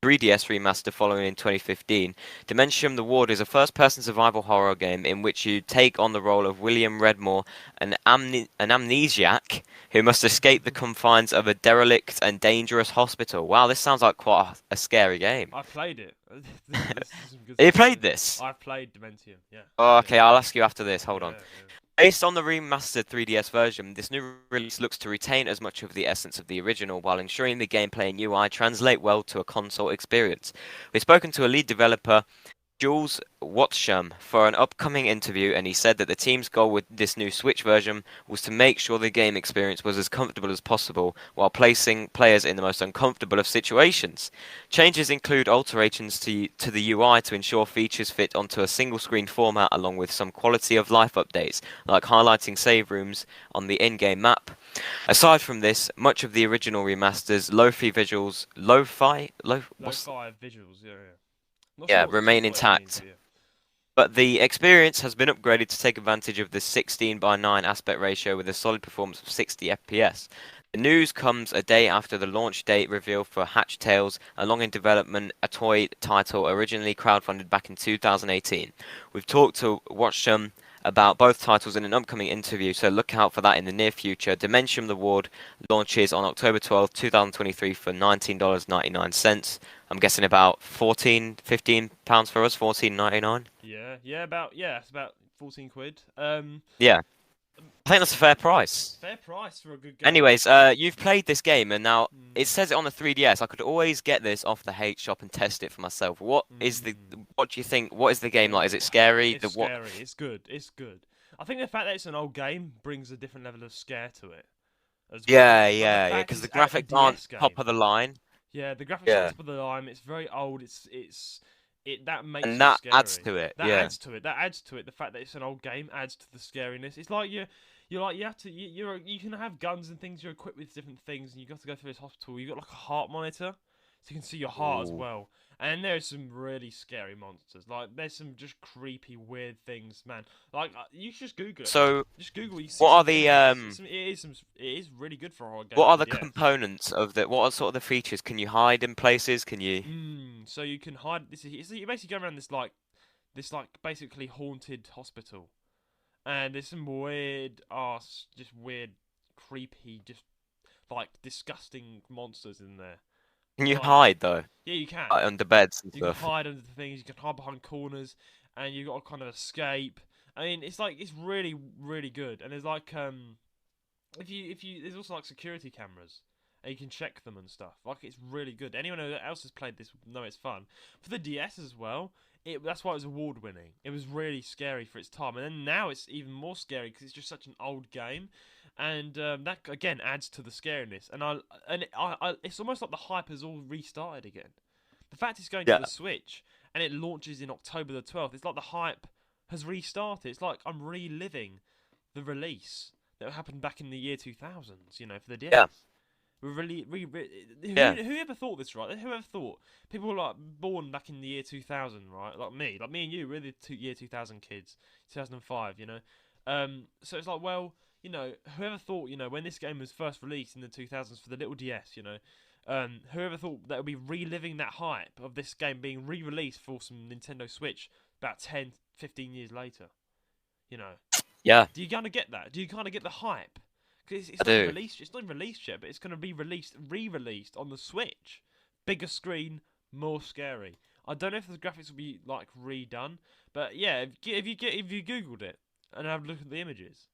3DS remaster following in 2015, Dementium: The Ward is a first-person survival horror game in which you take on the role of William Redmore, an amnesiac who must escape the confines of a derelict and dangerous hospital. Wow, this sounds like quite a scary game. I played it. You played this? I've played Dementium. Yeah. Oh, okay, I'll ask you after this. Hold on. Yeah. Based on the remastered 3DS version, this new release looks to retain as much of the essence of the original while ensuring the gameplay and UI translate well to a console experience. We've spoken to a lead developer, Jules Watsham, for an upcoming interview, and he said that the team's goal with this new Switch version was to make sure the game experience was as comfortable as possible while placing players in the most uncomfortable of situations. Changes include alterations to the UI to ensure features fit onto a single-screen format, along with some quality-of-life updates, like highlighting save rooms on the in-game map. Aside from this, much of the original remaster's lo-fi visuals, remain intact. But the experience has been upgraded to take advantage of the 16:9 aspect ratio with a solid performance of 60 FPS. The news comes a day after the launch date reveal for Hatch Tales, a long in development, a toy title originally crowdfunded back in 2018. We've talked to Watchum about both titles in an upcoming interview, so look out for that in the near future. Dementium: The Ward launches on October 12th, 2023 for $19.99. I'm guessing about £15 for us, $14.99. It's about 14 quid. Yeah. I think that's a fair price. Fair price for a good game. Anyways, you've played this game, and now it says it on the 3DS. I could always get this off the H shop and test it for myself. What do you think? What is the game like? Is it scary? It's scary. It's good. It's good. I think the fact that it's an old game brings a different level of scare to it. As well. Yeah. Because the graphics aren't top of the line. Yeah, the graphics aren't top of the line. It's very old. That makes and it that scary. adds to it. That adds to it. That adds to it. The fact that it's an old game adds to the scariness. It's like you can have guns and things. You're equipped with different things, and you got to go through this hospital. You got like a heart monitor, so you can see your heart as Ooh. well. And there's some really scary monsters. Like there's some just creepy, weird things, man. Like you should just Google it. So, Just Google. You see what are some the images. It is really good for a horror game. what for are the the DS. components of the? What are sort of the features? Can you hide in places? Can you? So you can hide. You basically go around this basically haunted hospital, and there's some weird ass, just weird, creepy, just like disgusting monsters in there. Can you Like, hide though? yeah, you can. Like, under beds and You can stuff. hide under things. You can hide behind corners, and you got to kind of escape. I mean, it's really really good. And there's like if you there's also like security cameras, and you can check them and stuff. Like it's really good. Anyone else has played this know it's fun. For the DS as well, that's why it was award winning. It was really scary for its time, and then now it's even more scary because it's just such an old game. And that again adds to the scariness, it's almost like the hype has all restarted again. The fact it's going to the Switch and it launches in October the 12th, it's like the hype has restarted. It's like I'm reliving the release that happened back in the year 2000s, you know, for the DS. Yeah. Whoever thought this, right? Whoever thought people were like born back in the year 2000, right? Like me and you, we're the year 2000 kids, 2005, you know. So it's like, well, you know, whoever thought, you know, when this game was first released in the 2000s for the little DS, you know, whoever thought that would be reliving that hype of this game being re-released for some Nintendo Switch about 10, 15 years later, you know. Yeah. Do you kind of get that? Do you kind of get the hype? Because it's not released yet, but it's going to be re-released on the Switch. Bigger screen, more scary. I don't know if the graphics will be like redone, but yeah, if you googled it and have a look at the images.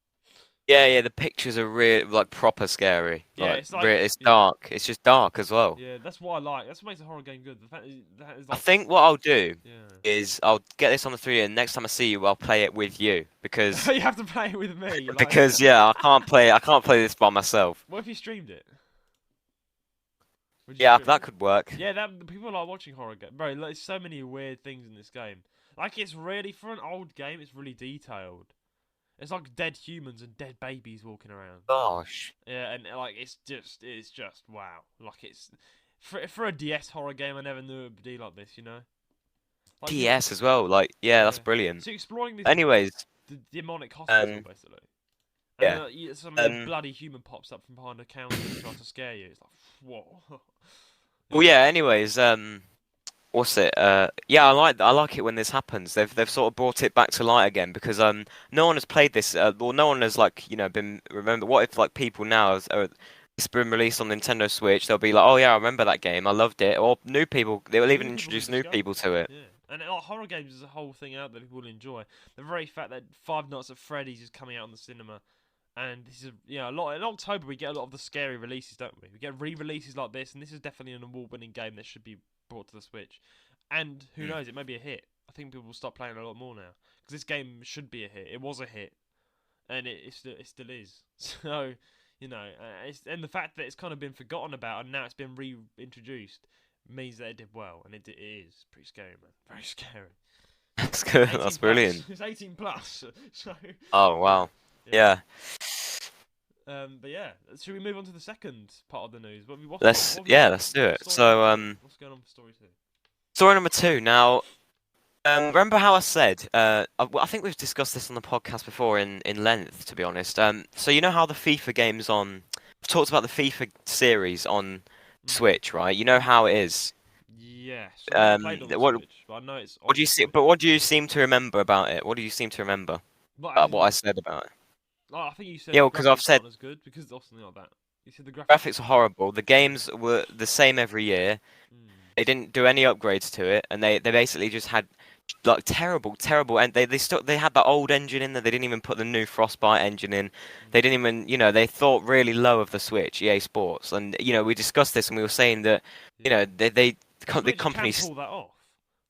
Yeah, the pictures are really like proper scary. Yeah, like, it's dark. It's just dark as well. Yeah, that's what I like. That's what makes a horror game good. The fact that is I like, think what I'll do is I'll get this on the 3D, and next time I see you, I'll play it with you because you have to play it with me. Like... because I can't play this by myself. What if you streamed it? Yeah, that could work. Yeah, people like watching horror games. Bro, there's so many weird things in this game. Like it's really for an old game, it's really detailed. It's like dead humans and dead babies walking around. Gosh. Yeah, and like it's just wow. Like it's for a DS horror game, I never knew it would be like this. You know. Like, DS as well. Like that's brilliant. So exploring this. Anyways. The demonic hospital, basically. And, some bloody human pops up from behind a counter and tries to scare you. It's like whoa. Well, yeah. Anyways, what's it? Yeah, I like it when this happens. They've sort of brought it back to light again because no one has played this. Well, no one has been remember. What if like people now it's been released on Nintendo Switch? They'll be like, oh yeah, I remember that game. I loved it. Or new people, they will even introduce new people to it. Yeah. And horror games is a whole thing out that people will enjoy. The very fact that Five Nights at Freddy's is coming out in the cinema. And this is, a lot in October. We get a lot of the scary releases, don't we? We get re-releases like this, and this is definitely an award-winning game that should be brought to the Switch. And who knows? It may be a hit. I think people will start playing it a lot more now because this game should be a hit. It was a hit, and it still is. So, and the fact that it's kind of been forgotten about and now it's been reintroduced means that it did well, and it is pretty scary, man. Very scary. That's good. That's brilliant. It's 18 plus. So. Oh wow. Yeah. But yeah, should we move on to the second part of the news? Let's do it. So what's going on for story 2? Story number 2. Now, remember how I said? I think we've discussed this on the podcast before in length, to be honest. So you know how the FIFA games on? I've talked about the FIFA series on Switch, right? You know how it is. Yes. I played on the Switch, but I know it's. What do you see? But what do you seem to remember about it? What do you seem to remember about what I said about it? I think you said. Yeah, because I've said. As good because it's something like that. You said the graphics are horrible. The games were the same every year. They didn't do any upgrades to it, and they basically just had like terrible, and they had that old engine in there. They didn't even put the new Frostbite engine in. They didn't even, they thought really low of the Switch, EA Sports, and we discussed this, and we were saying that, the companies pull that off.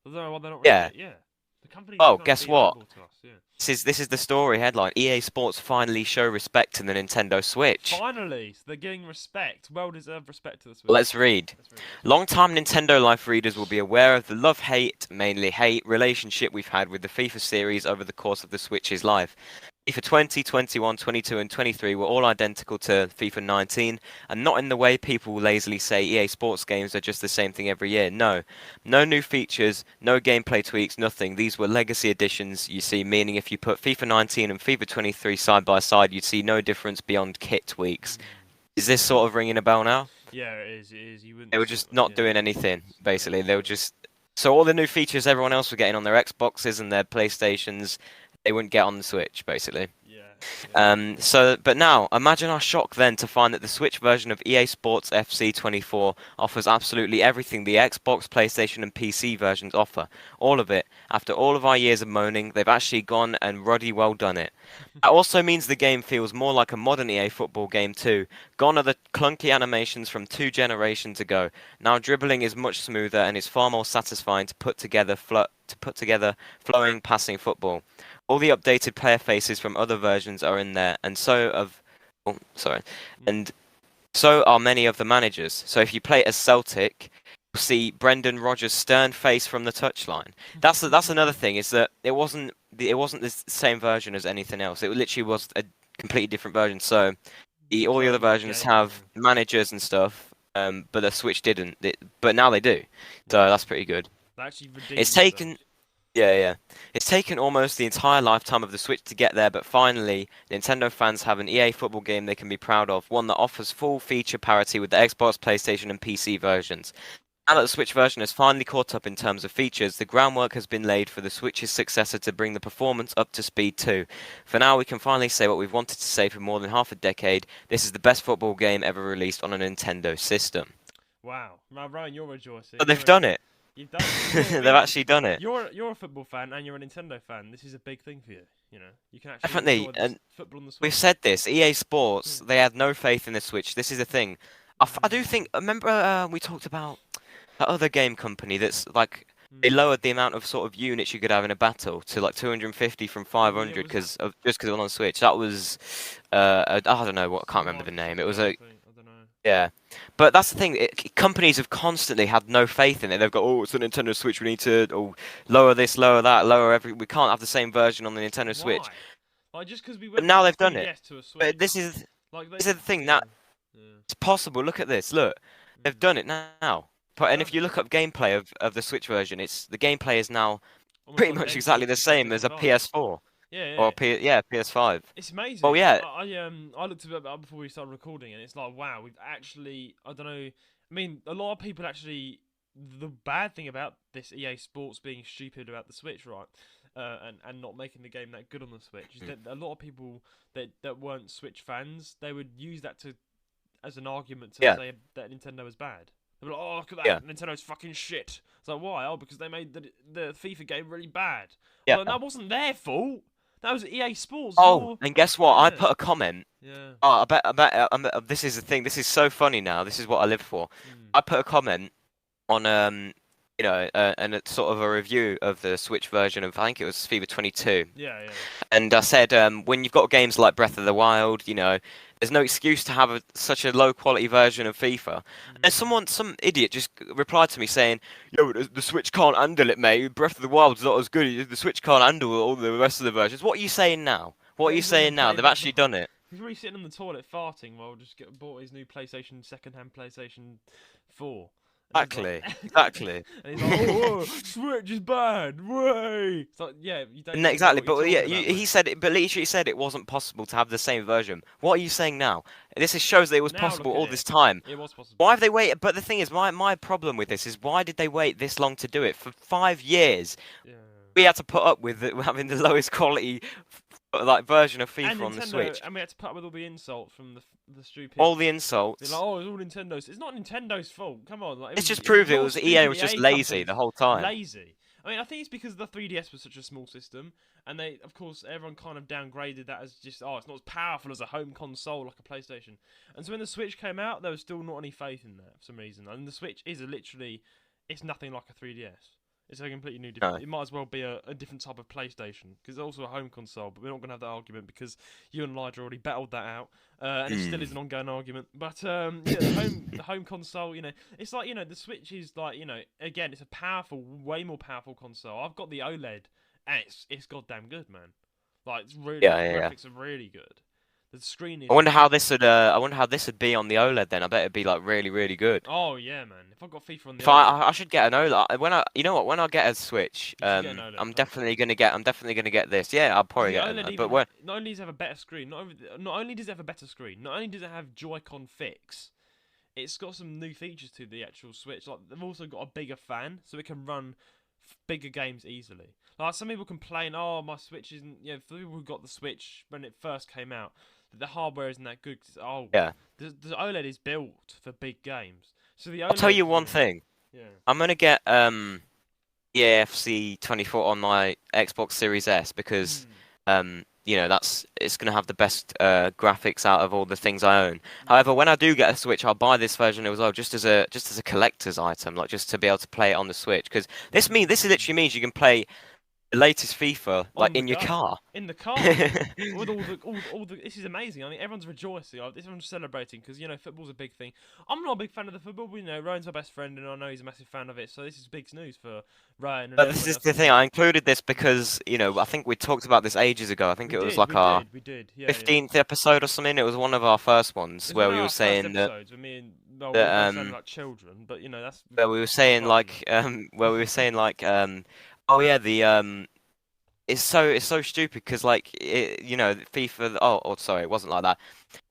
I don't know why they're not. Yeah. Yeah. The company. Oh, guess what? Yeah. This is the story headline. EA Sports finally show respect to the Nintendo Switch. Finally, so they're getting respect, well-deserved respect to the Switch. Let's read. Long-time Nintendo Life readers will be aware of the love-hate, mainly hate, relationship we've had with the FIFA series over the course of the Switch's life. FIFA 20, 21, 22, and 23 were all identical to FIFA 19, and not in the way people lazily say EA Sports games are just the same thing every year. No. No new features, no gameplay tweaks, nothing. These were legacy additions, you see, meaning if you put FIFA 19 and FIFA 23 side by side, you'd see no difference beyond kit tweaks. Is this sort of ringing a bell now? Yeah, it is. It is. You wouldn't. They were just not doing anything, basically. They were just... So all the new features everyone else were getting on their Xboxes and their PlayStations, they wouldn't get on the Switch, basically. But now, imagine our shock then to find that the Switch version of EA Sports FC 24 offers absolutely everything the Xbox, PlayStation, and PC versions offer. All of it. After all of our years of moaning, they've actually gone and ruddy well done it. That also means the game feels more like a modern EA football game too. Gone are the clunky animations from 2 generations ago. Now dribbling is much smoother and is far more satisfying to put together flowing passing football. All the updated player faces from other versions are in there, and so are many of the managers. So if you play as Celtic, you'll see Brendan Rodgers' stern face from the touchline. That's another thing, is that it wasn't the same version as anything else. It literally was a completely different version. So all the other versions have managers and stuff, but the Switch didn't. But now they do. So that's pretty good. It's taken. Yeah. It's taken almost the entire lifetime of the Switch to get there, but finally, Nintendo fans have an EA football game they can be proud of, one that offers full feature parity with the Xbox, PlayStation, and PC versions. Now that the Switch version has finally caught up in terms of features, the groundwork has been laid for the Switch's successor to bring the performance up to speed too. For now, we can finally say what we've wanted to say for more than half a decade. This is the best football game ever released on a Nintendo system. Wow. Now, Roan, you're rejoicing. But they've done it. You've done it. They've actually done it. You're a football fan and you're a Nintendo fan. This is a big thing for you. You know, you can actually definitely. And football on the Switch. We've said this. EA Sports, they had no faith in the Switch. This is the thing. I do think. Remember, we talked about that other game company that's like they lowered the amount of sort of units you could have in a battle to like 250 from 500 just because it was on Switch. That was I don't know what. I can't remember the name. It was a. Yeah, but that's the thing. Companies have constantly had no faith in it. They've got, it's a Nintendo Switch. We need to lower this, lower that, lower every. We can't have the same version on the Nintendo Switch. Like just because we went. But now they've done it. To a Switch, but this is the thing. Now it's possible. Look at this. Look, they've done it now. And if you look up gameplay of the Switch version, the gameplay is now pretty much exactly the same as a PS4. Or PS5. It's amazing. Well, yeah. I looked at it up before we started recording, and it's like, wow, we've actually, I don't know. I mean, a lot of people actually. The bad thing about this EA Sports being stupid about the Switch, right, and not making the game that good on the Switch, is that a lot of people that weren't Switch fans, they would use that as an argument to say that Nintendo was bad. They'd be like, oh, look at that, Nintendo's fucking shit. It's like, why? Oh, because they made the FIFA game really bad. Yeah. Like, that wasn't their fault. That was EA Sports. And guess what? I put a comment. Yeah. Oh, I bet. This is the thing. This is so funny now. This is what I live for. I put a comment on and it's sort of a review of the Switch version of, I think it was FIFA 22. Yeah. And I said, when you've got games like Breath of the Wild, there's no excuse to have such a low quality version of FIFA. And some idiot just replied to me saying, "Yo, the Switch can't handle it, mate. Breath of the Wild's not as good. The Switch can't handle all the rest of the versions." What are you saying now? What are you saying now? They've actually done it. He's really sitting on the toilet farting while bought his new second-hand PlayStation 4. Exactly. And he's like, oh, Switch is bad. Way. It's like, yeah, you don't. Exactly, but he said it. But literally said it wasn't possible to have the same version. What are you saying now? This shows that it was possible all this time. It was possible. Why have they waited? But the thing is, my problem with this is, why did they wait this long to do it? For 5 years, we had to put up with having the lowest quality version of FIFA on the Switch, and we had to put up with all the insults from the stupid. All the insults. They're like, oh, it's all Nintendo's. It's not Nintendo's fault. Come on, it's just proved it was EA was just lazy the whole time. Lazy. I mean, I think it's because the 3DS was such a small system, and of course, everyone kind of downgraded that as just, it's not as powerful as a home console like a PlayStation. And so when the Switch came out, there was still not any faith in that for some reason. And the Switch is it's nothing like a 3DS. It's a completely new different. It might as well be a different type of PlayStation, because it's also a home console. But we're not going to have that argument because you and Elijah already battled that out, and it still is an ongoing argument. But the home console, it's like the Switch is like again, it's a powerful, way more powerful console. I've got the OLED, and it's goddamn good, man. Like it's really, Yeah, like, yeah, yeah. graphics are really good. The screen is. I wonder how this would. I wonder how this would be on the OLED. Then I bet it'd be like really, really good. Oh yeah, man. If I got FIFA on the If OLED, I should get an OLED when you know what, when I get a Switch, you should get an OLED. I'm definitely gonna get this. Yeah, I'll probably The get OLED it. even But when not only does it have a better screen, not only does it have a better screen, not only does it have Joy-Con fix, it's got some new features to the actual Switch. Like they've also got a bigger fan, so it can run bigger games easily. Like some people complain, oh my Switch isn't. Yeah, for people who got the Switch when it first came out, that the hardware isn't that good. 'Cause, oh, yeah, the OLED is built for big games. So the I'll tell you OLED, one thing. yeah. I'm gonna get EAFC 24 on my Xbox Series S because you know it's gonna have the best graphics out of all the things I own. However, when I do get a Switch, I'll buy this version as well, just as a collector's item, like just to be able to play it on the Switch. Because this literally means you can play the latest FIFA like in your car. In the car, with all the. This is amazing. I mean, everyone's rejoicing. Everyone's celebrating because football's a big thing. I'm not a big fan of the football, but Rowan's my best friend, and I know he's a massive fan of it. So this is big news for Rowan. But this is the thing. I included this because I think we talked about this ages ago. I think it was like our 15th episode or something. It was one of our first ones where we were saying that. With me and we sound like children, but that's. Where we were saying like oh yeah, it's so stupid because like FIFA. Oh, sorry, it wasn't like that.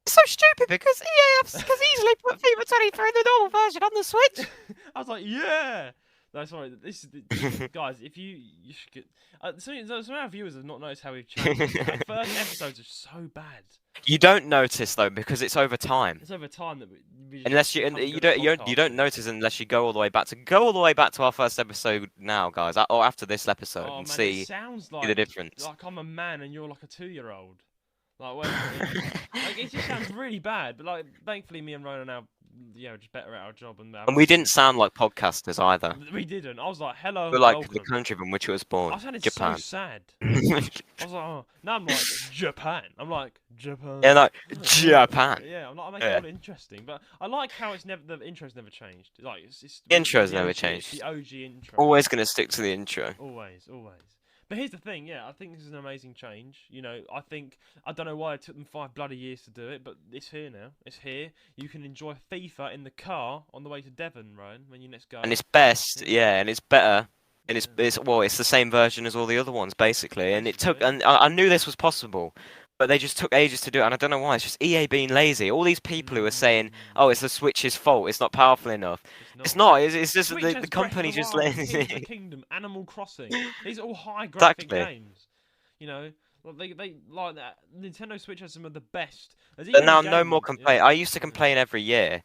It's so stupid because EA has easily put FIFA 23 in the normal version on the Switch. I was like, yeah. No, sorry. This is guys. If you should get. Some of our viewers have not noticed how we've changed. Our first episodes are so bad. You don't notice though because it's over time. It's over time that unless you don't notice unless you go all the way back to our first episode now, guys, or after this episode and see the difference. Like I'm a man and you're like a 2-year-old. Like, it just sounds really bad. But like, thankfully, me and Roan are now just better at our job. And we didn't sound like podcasters either. We didn't. I was like, hello. We're like the country from which it was born. I sounded Japan. so sad. I was like, oh. Now I'm like, Japan. I'm like, Japan. Yeah, like, Japan. Yeah, I'm making it all interesting. But I like how the intro's never changed. Like, it's the intro's never changed. The OG intro. Always going to stick to the intro. Always. But here's the thing, I think this is an amazing change. I don't know why it took them 5 bloody years to do it, but it's here now. It's here. You can enjoy FIFA in the car on the way to Devon, Rowan, when you next go. And it's best, and it's better. And it's the same version as all the other ones, basically. And I knew this was possible, but they just took ages to do it, and I don't know why. It's just EA being lazy. All these people who are saying, "Oh, it's the Switch's fault. It's not powerful enough." It's not. It's just the company just lazy. Kingdom, Animal Crossing. These are all high graphic games. They like that. Nintendo Switch has some of the best. But now, no more complaint. I used to complain every year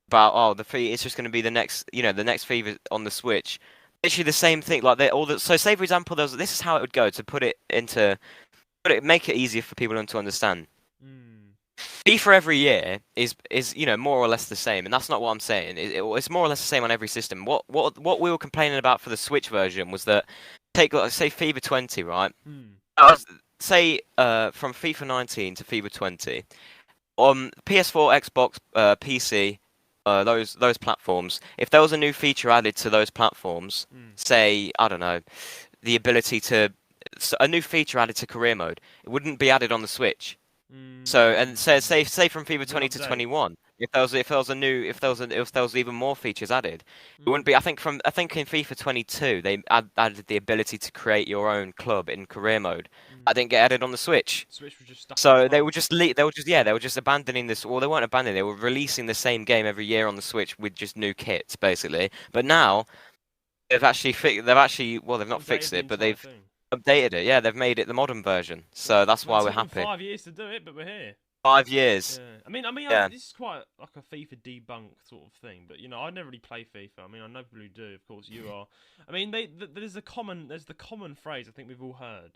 about it's just going to be the next FIFA on the Switch. Literally the same thing. Like so say for example, this is how it would go to make it easier for people to understand. FIFA every year is more or less the same, and that's not what I'm saying. It's more or less the same on every system. What we were complaining about for the Switch version was that say FIFA 20, right? Say from FIFA 19 to FIFA 20 on PS4, Xbox, PC, those platforms. If there was a new feature added to those platforms, say I don't know, the ability to a new feature added to career mode, it wouldn't be added on the Switch. So say from FIFA 20 to 21, if there was even more features added, it wouldn't be. I think in FIFA 22 they added the ability to create your own club in career mode. I didn't get added on the Switch. Switch was just stuck. So they were just abandoning this. Well, they weren't abandoning. They were releasing the same game every year on the Switch with just new kits, basically. But now they've not fixed it, but they've updated it. Yeah, they've made it the modern version. So that's why we're happy. 5 years to do it, but we're here. 5 years. Yeah. This is quite like a FIFA debunk sort of thing, but I never really play FIFA. I know people who do. Of course, you are. There's the common phrase I think we've all heard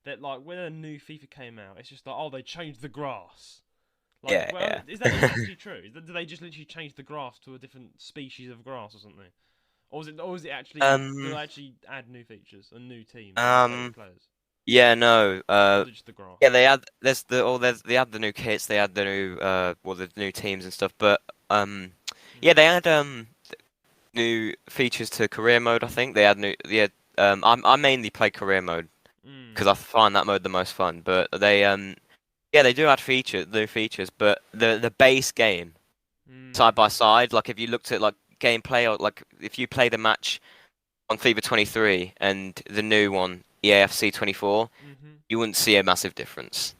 that like when a new FIFA came out, it's just like, oh, they changed the grass. Like, is that actually true? Do they just literally change the grass to a different species of grass or something? Or is it actually do they actually add new features and new teams and players? Yeah, no. Just the grass? Yeah, they add they add the new kits, they add the new the new teams and stuff. But they add new features to career mode. I think they add I mainly play career mode. because I find that mode the most fun. But they yeah, they do add new features, but the base game side by side, like if you looked at like gameplay, or like if you play the match on FIFA 23 and the new one, EAFC 24, you wouldn't see a massive difference.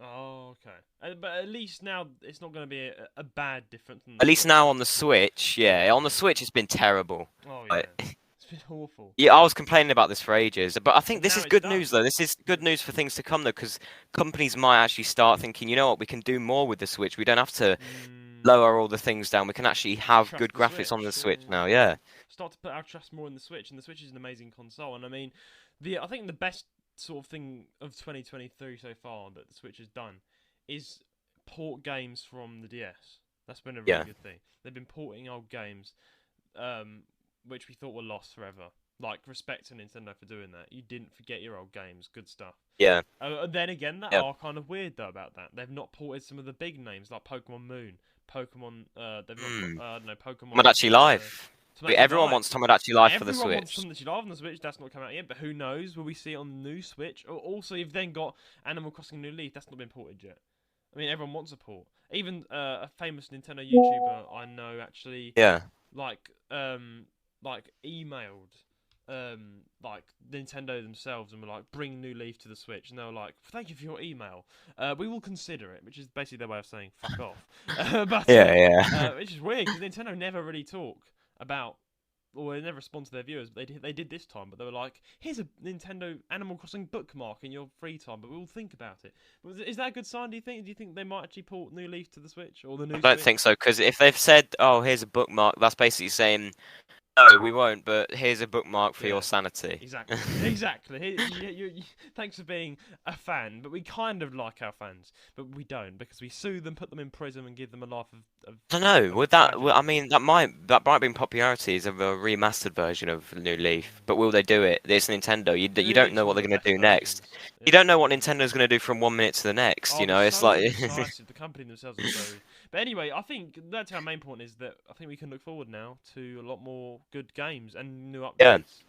Oh, okay. But at least now it's not going to be a bad difference. At least now on the Switch, yeah, on the Switch it's been terrible. Oh yeah, it's been awful. Yeah, I was complaining about this for ages, but I think this Now is it's good done. news though. This is good news for things to come though, because companies might actually start thinking, you know what, we can do more with the Switch. We don't have to lower all the things down. We can actually have good graphics on the Switch now. Yeah. Start to put our trust more in the Switch, and the Switch is an amazing console. And I mean, I think the best sort of thing of 2023 so far that the Switch has done is port games from the DS. That's been a really good thing. They've been porting old games, which we thought were lost forever. Like, respect to Nintendo for doing that. You didn't forget your old games. Good stuff. Yeah. Then again, that are kind of weird though about that. They've not ported some of the big names like Pokemon Moon, Pokemon. They've not. I don't know, Pokemon. Tomodachi Life. Everyone wants Tomodachi Life for the Switch. Everyone wants Tomodachi Life on the Switch. That's not come out yet, but who knows? Will we see it on the new Switch? Also, you've then got Animal Crossing New Leaf. That's not been ported yet. I mean, everyone wants a port. Even a famous Nintendo YouTuber I know actually, like emailed like Nintendo themselves and were like, bring New Leaf to the Switch, and they were like, thank you for your email. We will consider it, which is basically their way of saying fuck off. Which is weird because Nintendo never really talk about, or they never respond to their viewers. They did this time, but they were like, here's a Nintendo Animal Crossing bookmark in your free time, but we'll think about it. But is that a good sign, do you think? Do you think they might actually port New Leaf to the Switch or the new? I don't think so, because if they've said, oh, here's a bookmark, that's basically saying, no, we won't, but here's a bookmark for your sanity. Exactly. Thanks for being a fan, but we kind of like our fans, but we don't, because we sue them, put them in prison, and give them a life of I don't know. Would that? I mean, that might bring popularities of a remastered version of New Leaf, but will they do it? It's Nintendo. You don't know what they're going to do next. You don't know what Nintendo's going to do from 1 minute to the next. You know, it's like the company themselves are so. But anyway, I think that's our main point, is that I think we can look forward now to a lot more good games and new updates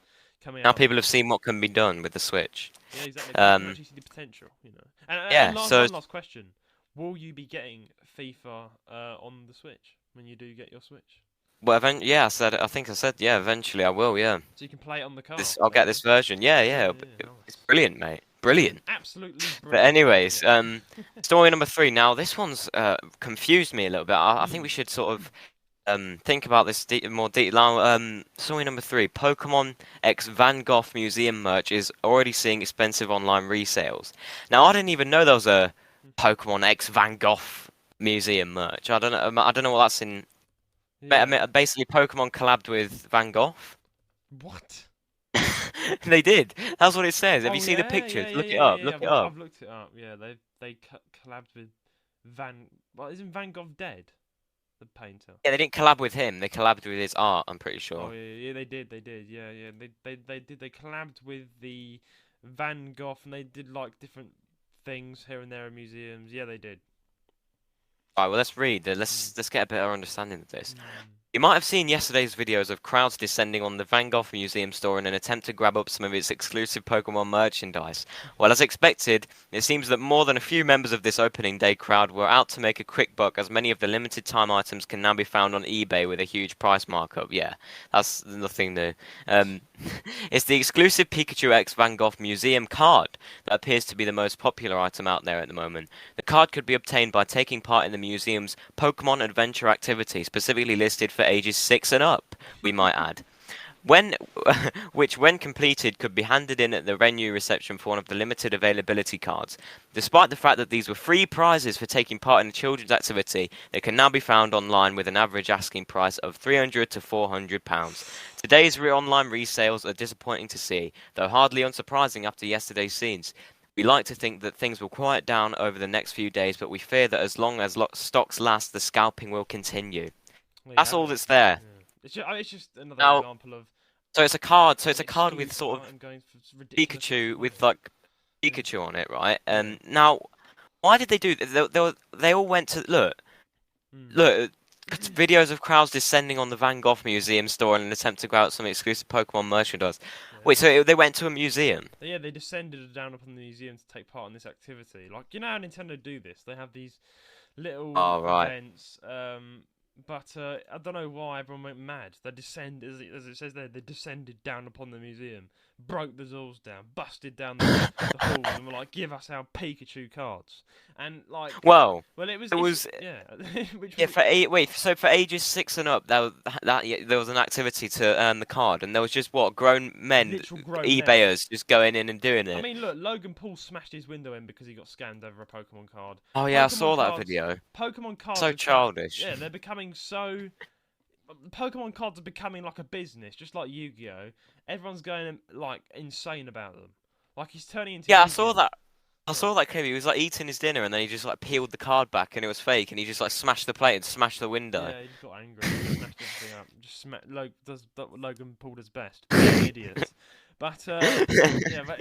coming out. Now people have seen what can be done with the Switch. Yeah, exactly. Actually see the potential, you know. And one last question: will you be getting FIFA on the Switch when you do get your Switch? Well, I think I said, eventually I will, yeah. So you can play it on the car. I'll get this version, yeah. It's brilliant, mate. Brilliant. Absolutely brilliant. But anyways, story number 3. Now, this one's confused me a little bit. I think we should sort of think about this more detail. Now, story number 3. Pokémon X Van Gogh Museum merch is already seeing expensive online resales. Now, I didn't even know there was a Pokémon X Van Gogh Museum merch. I don't know what that's in. Yeah. Basically, Pokemon collabed with Van Gogh. What? They did. That's what it says. Have you seen the pictures? Look it up. Look it up. I've looked it up. Yeah, they collabed with Van. Well, isn't Van Gogh dead? The painter. Yeah, they didn't collab with him. They collabed with his art. I'm pretty sure. Oh yeah, they did. Yeah. They did. They collabed with the Van Gogh, and they did like different things here and there in museums. Yeah, they did. Alright, well, let's read. Let's get a better understanding of this. You might have seen yesterday's videos of crowds descending on the Van Gogh Museum store in an attempt to grab up some of its exclusive Pokemon merchandise. Well, as expected, it seems that more than a few members of this opening day crowd were out to make a quick buck, as many of the limited time items can now be found on eBay with a huge price markup. Yeah, that's nothing new. It's the exclusive Pikachu X Van Gogh Museum card that appears to be the most popular item out there at the moment. The card could be obtained by taking part in the museum's Pokemon Adventure activity, specifically listed for ages 6 and up, we might add. Which, when completed, could be handed in at the venue reception for one of the limited availability cards. Despite the fact that these were free prizes for taking part in a children's activity, they can now be found online with an average asking price of £300 to £400. Today's online resales are disappointing to see, though hardly unsurprising after yesterday's scenes. We like to think that things will quiet down over the next few days, but we fear that as long as stocks last, the scalping will continue. That's all that's there. Yeah. It's just another example of. So it's a card. So it's a card with sort of Pikachu with like Pikachu on it, right? Now, why did they do that? They all went to look. Videos of crowds descending on the Van Gogh Museum store in an attempt to grab out some exclusive Pokemon merchandise. Wait, so they went to a museum? Yeah, they descended down upon the museum to take part in this activity. Like, you know how Nintendo do this? They have these little Oh, right. events. But I don't know why everyone went mad. They as it says there, they descended down upon the museum, broke the doors down, busted down the halls, and were like, "Give us our Pikachu cards." And like, Well, well, it it was yeah, which yeah was, so for ages 6 and up, there was an activity to earn the card, and there was just what grown men, literal grown men. eBayers, just going in and doing I it. mean, look, Logan Paul smashed his window in because he got scammed over a Pokemon card. Oh yeah, I Pokemon saw that cards- video. Pokemon cards So are childish. Yeah, they're becoming so. Pokemon cards are becoming like a business, just like Yu-Gi-Oh. Everyone's going like insane about them. Like he's turning into. Yeah, I Yu-Gi-Oh. saw that. I saw that clip. He was like eating his dinner, and then he just like peeled the card back, and it was fake, and he just like smashed the plate and smashed the window. Yeah, he just got angry, and smashed everything up. Just does what Logan Paul does best. Idiot. But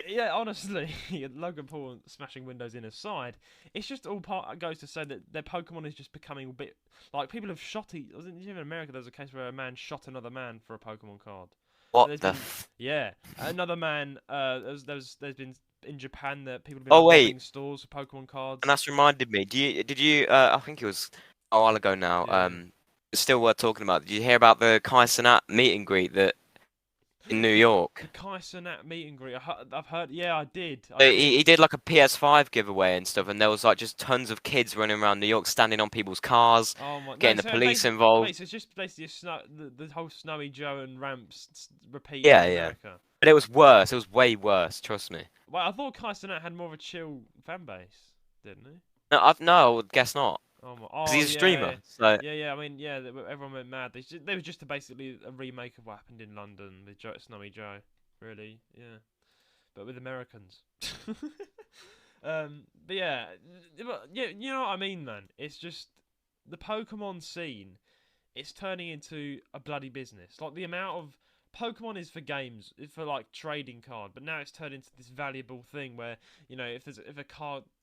yeah, honestly, Logan Paul smashing windows in aside, it's just all goes to say that their Pokemon is just becoming a bit like people have shot. Even in America, there was a case where a man shot another man for a Pokemon card. What the? Yeah, another man. There's been in Japan that people have been Oh, wait. robbing stores for Pokemon cards. And that's reminded me. Did you? I think it was a while ago now. Yeah. It's still worth talking about. Did you hear about the Kai Cenat meet and greet that in New York? The Kai Cenat meet and greet. I've heard. Yeah, I did. He did like a PS5 giveaway and stuff, and there was like just tons of kids running around New York, standing on people's cars, Oh my, getting no, the so police basically- involved. Wait, so it's just basically the whole Snowy Joe and Ramps repeat Yeah, in yeah. America. But it was worse. It was way worse. Trust me. Well, I thought Kai Cenat had more of a chill fan base, didn't he? No, guess not. Oh my, 'Cause he's a yeah, streamer. So yeah. I mean, yeah, everyone went mad. They were just basically a remake of what happened in London with Snowy Joe. Really, yeah, but with Americans. But yeah, you know what I mean, man. It's just the Pokemon scene. It's turning into a bloody business. Like the amount of Pokemon is for games, it's for like trading card, but now it's turned into this valuable thing where you know if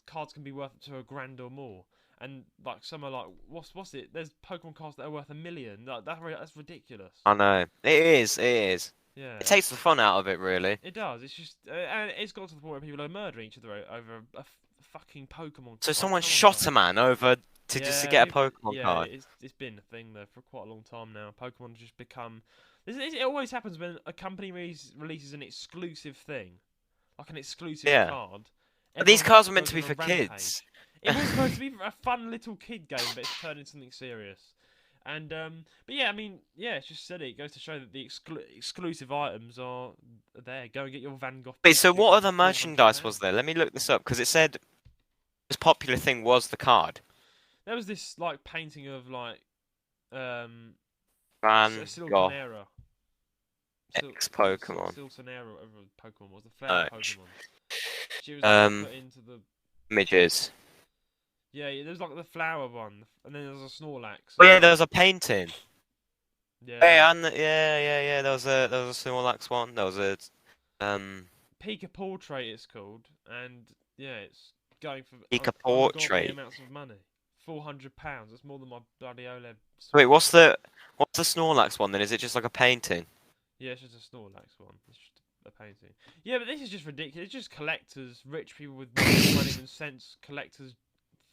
cards can be worth up to $1,000 or more, and like some are like what's it? There's Pokemon cards that are worth $1 million. Like that's ridiculous. I know it is. It is. Yeah. It takes the fun out of it, really. It does. It's just, and it's got to the point where people are murdering each other over a fucking Pokemon. So someone Pokemon shot card. a man over to just to get a Pokemon yeah, card. it's been a thing though for quite a long time now. Pokemon has just become. It always happens when a company releases an exclusive thing, like an exclusive Yeah. card. But these everyone cards were meant goes to be on a for rampage. kids. It was supposed to be a fun little kid game, but it's turned into something serious. And but yeah, I mean, yeah, it's just silly. It goes to show that the exclusive items are there. Go and get your Van Gogh. Wait, so Pikachu what for other merchandise was £400. there? Let me look this up because it said this popular thing was the card. There was this like painting of like Van Siltonera. Gogh X Pokemon. Siltonera, whatever Pokemon was, the flower Merch. Pokemon. She was put into the Images. yeah. There's like the flower one, and then there's a Snorlax. Oh yeah, there was a painting. Yeah. Yeah, and yeah. There was a Snorlax one. There was a Pika Portrait it's called, and yeah, it's going for Pika ungodly Portrait. amounts of money. £400. That's more than my bloody OLED. Wait, what's the Snorlax one then? Is it just like a painting? Yeah, it's just a Snorlax one. It's just a painting. Yeah, but this is just ridiculous. It's just collectors, rich people with more money than sense, collectors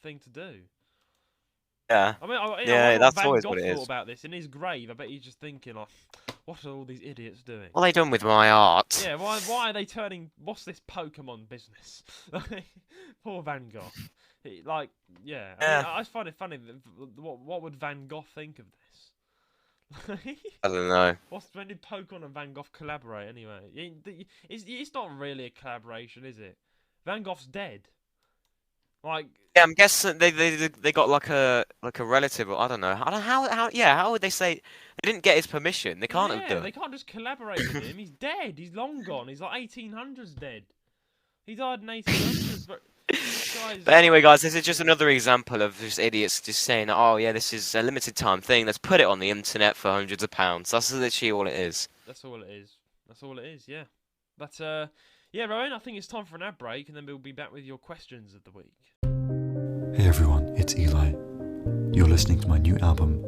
thing to do. Yeah. I mean, I Yeah, wonder that's what Van always Gogh what it thought is. about this in his grave. I bet he's just thinking, like, what are all these idiots doing? What are they done with my art? Yeah, why are they turning? What's this Pokemon business? Poor Van Gogh. Like, yeah. I mean, I find it funny. What would Van Gogh think of this? I don't know. When did Pokemon and Van Gogh collaborate anyway? It's not really a collaboration, is it? Van Gogh's dead. Like, Yeah, I'm guessing they got like a relative, or I don't know. How would they say they didn't get his permission? They can't have yeah, done. they can't just collaborate with him. He's dead. He's long gone. He's like 1800s dead. He died in 1800s. But But anyway, guys, this is just another example of just idiots just saying, "Oh yeah, this is a limited time thing. Let's put it on the internet for hundreds of pounds." That's literally all it is. That's all it is. That's all it is. Yeah. But yeah, Rowan, I think it's time for an ad break, and then we'll be back with your questions of the week. Hey everyone, it's Eli. You're listening to my new album,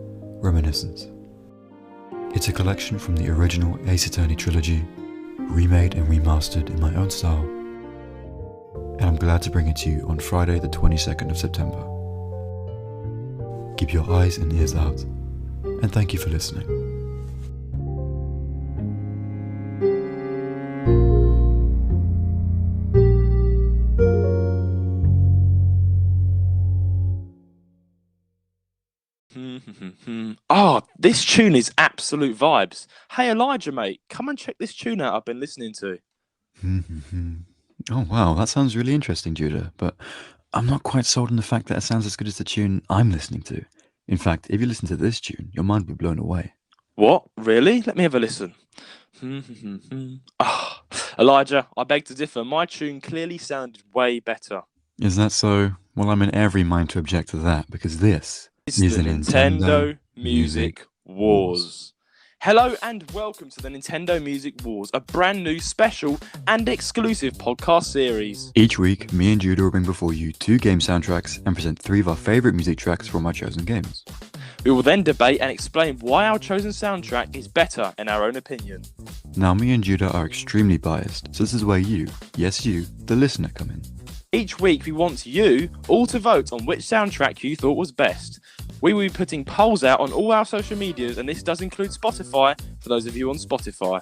Reminiscence. It's a collection from the original Ace Attorney trilogy, remade and remastered in my own style, and I'm glad to bring it to you on Friday the 22nd of September. Keep your eyes and ears out, and thank you for listening. Oh, this tune is absolute vibes. Hey Elijah, mate, come and check this tune out I've been listening to. Oh wow, that sounds really interesting, Judah, but I'm not quite sold on the fact that it sounds as good as the tune I'm listening to. In fact, if you listen to this tune, your mind will be blown away. What? Really? Let me have a listen. Ah, Elijah, I beg to differ. My tune clearly sounded way better. Is that so? Well, I'm in every mind to object to that, because this It's is the the Nintendo Music Wars. Hello and welcome to the Nintendo Music Wars, a brand new special and exclusive podcast series. Each week, me and Judah will bring before you 2 game soundtracks and present 3 of our favourite music tracks from our chosen games. We will then debate and explain why our chosen soundtrack is better in our own opinion. Now, me and Judah are extremely biased, so this is where you, yes you, the listener, come in. Each week we want you all to vote on which soundtrack you thought was best. We will be putting polls out on all our social medias, and this does include Spotify for those of you on Spotify.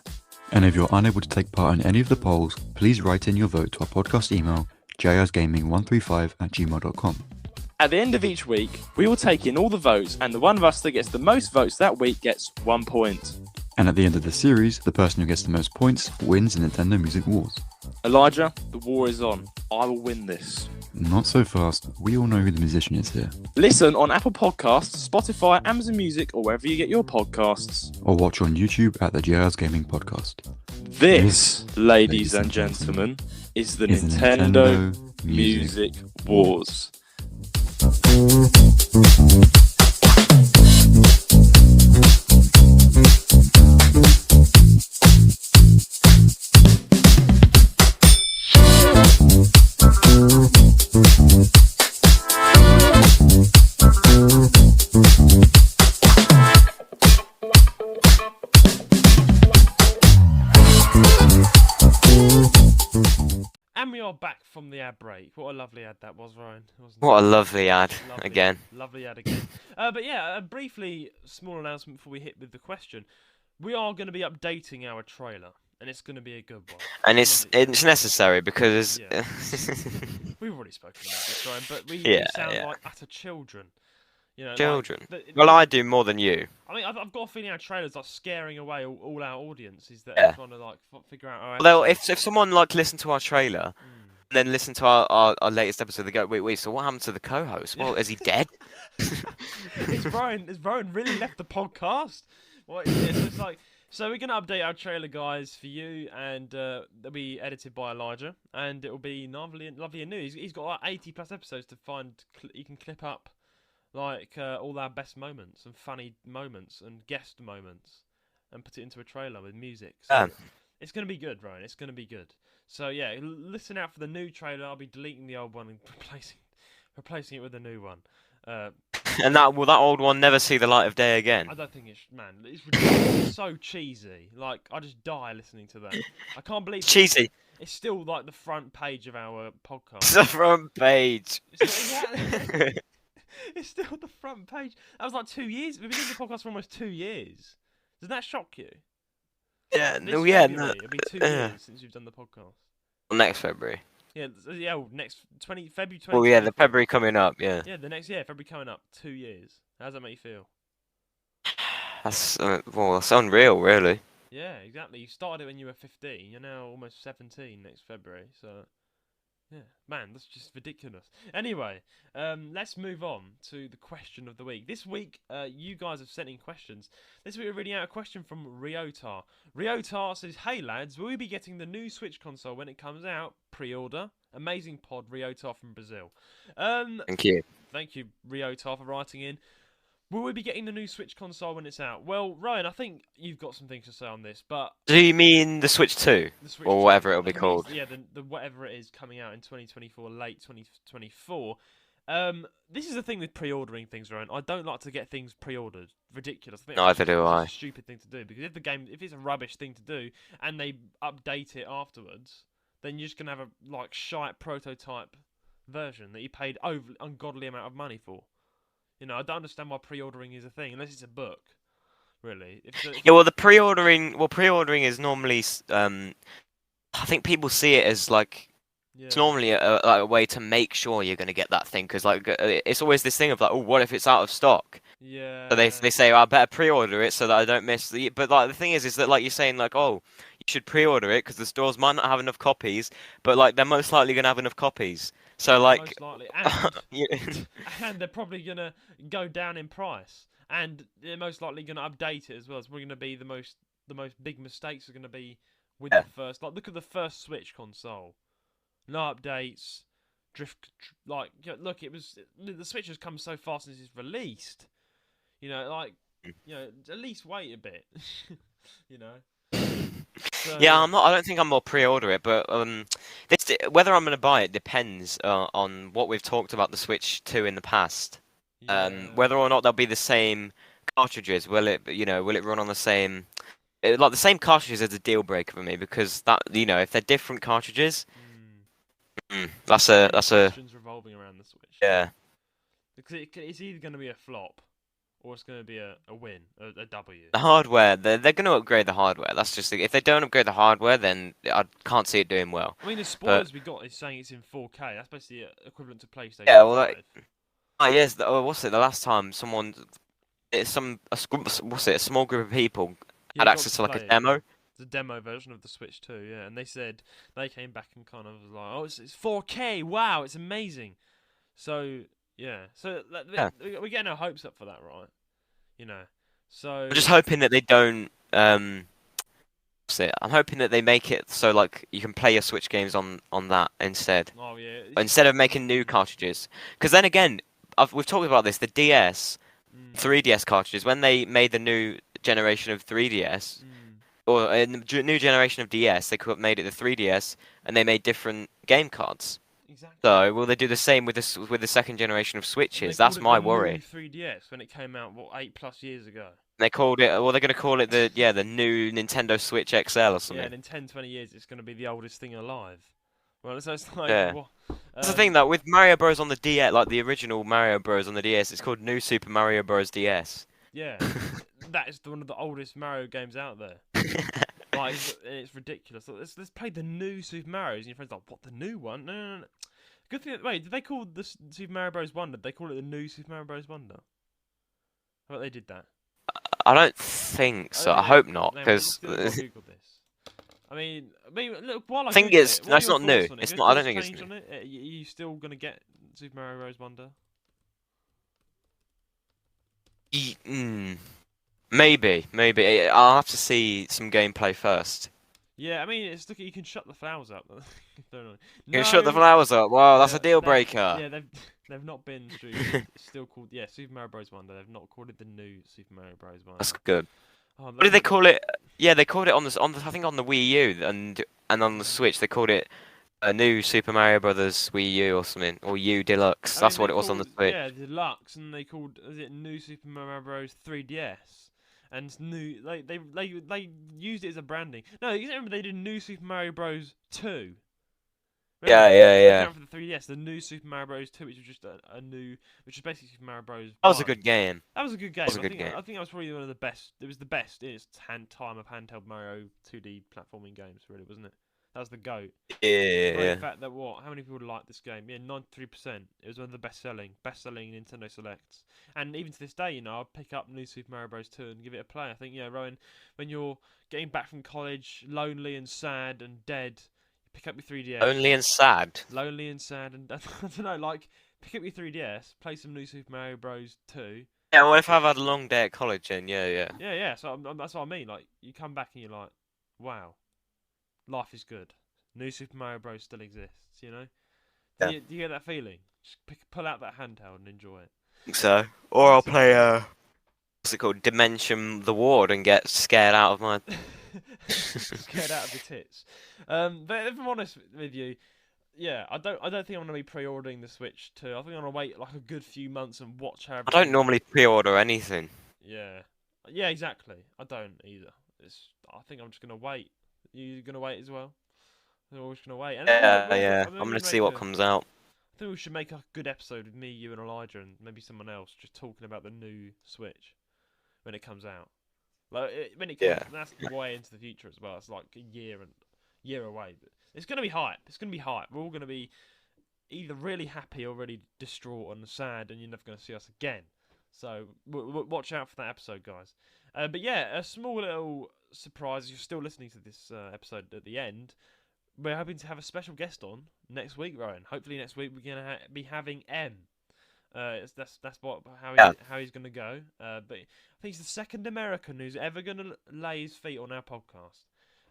And if you're unable to take part in any of the polls, please write in your vote to our podcast email, jrsgaming135@gmail.com. At the end of each week, we will take in all the votes, and the one of us that gets the most votes that week gets 1 point. And at the end of the series, the person who gets the most points wins the Nintendo Music Wars. Elijah, the war is on. I will win this. Not so fast, we all know who the musician is here. Listen on Apple Podcasts, Spotify, Amazon Music, or wherever you get your podcasts. Or watch on YouTube at the JR's Gaming Podcast. This, ladies and gentlemen, is the Nintendo Music Wars. And we are back from the ad break. What a lovely ad that was, Ryan. What a lovely ad Lovely, again. Lovely ad again. But yeah, briefly, small announcement before we hit with the question. We are going to be updating our trailer, and it's going to be a good one. And it's necessary because Yeah. We've already spoken about this, Ryan, but we Yeah, sound yeah. like utter children. You know, children. Like, Well, I do more than you. I mean, I've got a feeling our trailer's like scaring away all our audiences that Yeah. are trying to like figure out our. Although episodes. if someone like listened to our trailer, then listen to our latest episode, they go, wait, so what happened to the co-host? Well, is he dead? Is Roan really left the podcast? What is this? It's like, so we're gonna update our trailer, guys, for you, and it'll be edited by Elijah, and it'll be lovely and new. He's got like 80+ episodes to find. You can clip up like all our best moments and funny moments and guest moments, and put it into a trailer with music. So it's gonna be good, Rowan. It's gonna be good. So yeah, listen out for the new trailer. I'll be deleting the old one and replacing it with a new one. And will that old one never see the light of day again? I don't think it's it's ridiculous. It's so cheesy. Like I just die listening to that. I can't believe Cheesy. It's still like the front page of our podcast. It's the front page. It's still the front page. That was like 2 years. We've been doing the podcast for almost 2 years. Does that shock you? Yeah, This no, yeah, February, no. It'll be 2 years since we've done the podcast. Next February. Yeah, well, next February 20. Well, yeah, the February coming up, yeah. Yeah, the next year, February coming up. 2 years. How does that make you feel? That's that's unreal, really. Yeah, exactly. You started it when you were 15. You're now almost 17 next February. So, yeah, man, that's just ridiculous. Anyway, let's move on to the question of the week. This week, you guys have sent in questions. This week we're reading out a question from Ryotar. Ryotar says, "Hey lads, will we be getting the new Switch console when it comes out? Pre-order. Amazing pod, Ryotar from Brazil." Thank you. Thank you, Ryotar, for writing in. Will we be getting the new Switch console when it's out? Well, Ryan, I think you've got some things to say on this, but Do you mean the Switch 2? the Switch Or 2, whatever it'll I be think called. it's- Yeah, the whatever it is coming out in 2024, late 2024. This is the thing with pre-ordering things, Roan. I don't like to get things pre-ordered. Ridiculous. I think Neither do I. It's a stupid thing to do because if it's a rubbish thing to do and they update it afterwards, then you're just gonna have a shite prototype version that you paid ungodly amount of money for. You know, I don't understand why pre-ordering is a thing unless it's a book. Really. Yeah, well, pre-ordering is normally, I think people see it as like. Yeah. It's normally a way to make sure you're going to get that thing because it's always this thing of like, oh, what if it's out of stock? Yeah. So they say, oh, I better pre-order it so that I don't miss the. But like the thing is that like you're saying like, oh, you should pre-order it because the stores might not have enough copies, but like they're most likely going to have enough copies. So like, most likely, yeah. and they're probably gonna go down in price, and they're most likely gonna update it as well. It's probably gonna be the most big mistakes are gonna be with the first. Like, look at the first Switch console. No updates, look, the Switch has come so fast since it's released. You know, at least wait a bit. You know. So, yeah, I don't think I'm more pre-order it, but whether I'm going to buy it depends on what we've talked about the Switch 2 in the past. yeah. Whether or not they'll be the same cartridges, will it run on the same? Like the same cartridges is a deal breaker for me because that if they're different cartridges. That's a questions revolving around the Switch. Yeah. Because it's either going to be a flop or it's going to be a win, a W. The hardware, they're going to upgrade the hardware. That's just if they don't upgrade the hardware, then I can't see it doing well. I mean, the spoilers we got is saying it's in 4K. That's basically equivalent to PlayStation. Yeah, well, 5. yes. What's it? The last time a small group of people had access to like a demo. The demo version of the Switch 2, yeah, and they said they came back and kind of was like, "Oh, it's 4K! Wow, it's amazing!" So yeah, we're getting our hopes up for that, right? You know, so I'm just hoping that they don't. I'm hoping that they make it so like you can play your Switch games on that instead. Oh yeah. Instead of making new cartridges, because then again, we've talked about this. The DS, 3DS cartridges, when they made the new generation of 3DS. Or in the new generation of DS, they could have made it the 3DS, and they made different game cards. Exactly. So, will they do the same with the second generation of Switches? That's my worry. 3DS when it came out 8+ years ago. They called it. Well, they're going to call it the new Nintendo Switch XL or something. Yeah, and in 10, 20 years, it's going to be the oldest thing alive. Well, so it's like. Yeah. That's the thing, though, with Mario Bros on the DS, like the original Mario Bros on the DS, it's called New Super Mario Bros DS. Yeah, that is one of the oldest Mario games out there. Like, it's ridiculous. Let's play the new Super Mario's, and your friend's like, "What, the new one? No. Good thing. Wait, did they call the Super Mario Bros. Wonder? Did they call it the new Super Mario Bros. Wonder? I bet they did that. I don't think so. I hope not, because. Google this. I mean, look, while I think Google it's it, that's not new. It's not. I don't think it's new. Are you still gonna get Super Mario Bros. Wonder? Maybe. I'll have to see some gameplay first. Yeah, I mean, you can shut the flowers up. You can shut the flowers up. Wow, that's a deal breaker. Yeah, they've not been stupid. It's still called Super Mario Bros. Wonder. They've not called it the new Super Mario Bros. Wonder. That's good. Oh, what did they call it? Yeah, they called it on the I think on the Wii U and on the Switch they called it a new Super Mario Brothers Wii U or something, or U Deluxe. That's what it was on the Switch. Yeah, Deluxe, and they called New Super Mario Bros. 3DS. And new, they used it as a branding. No, you remember they did New Super Mario Bros. 2. Remember? Yeah. For the 3DS, the New Super Mario Bros. 2, which was just a new, which was basically Super Mario Bros. 1. That was a good game. That was a good game. I think that was probably one of the best. It was the best in its time of handheld Mario 2D platforming games, really, wasn't it? That was the GOAT. Yeah. The fact that how many people liked this game? Yeah, 93%. It was one of the best-selling Nintendo Selects. And even to this day, I'll pick up New Super Mario Bros. 2 and give it a play. I think, Rowan, when you're getting back from college, lonely and sad and dead, you pick up your 3DS. Lonely and sad. Lonely and sad, and I don't know, pick up your 3DS, play some New Super Mario Bros. 2. Yeah, well, if I've had a long day at college, then yeah. Yeah. So that's what I mean. You come back and you're like, wow. Life is good. New Super Mario Bros. Still exists, Yeah. Do you get that feeling? Just pull out that handheld and enjoy it. I think so. Or I'll play, what's it called? Dementium the Ward and get scared out of my... Scared out of the tits. But if I'm honest with you, yeah, I don't think I'm gonna be pre-ordering the Switch 2. I think I'm gonna wait like a good few months and watch how. I don't normally pre-order anything. Yeah, yeah, exactly. I don't either. I think I'm just gonna wait. You gonna wait as well? We're all just gonna wait. And Yeah. I'm gonna see what comes out. I think we should make a good episode with me, you, and Elijah, and maybe someone else, just talking about the new Switch when it comes out. Like when it comes, that's way into the future as well. It's like a year away, but it's gonna be hype. It's gonna be hype. We're all gonna be either really happy or really distraught and sad, and you're never gonna see us again. So watch out for that episode, guys. But yeah, a small little surprise. If you're still listening to this episode at the end, we're hoping to have a special guest on next week, Roan. Hopefully next week we're gonna be having M. That's how he's gonna go. But I think he's the second American who's ever gonna lay his feet on our podcast.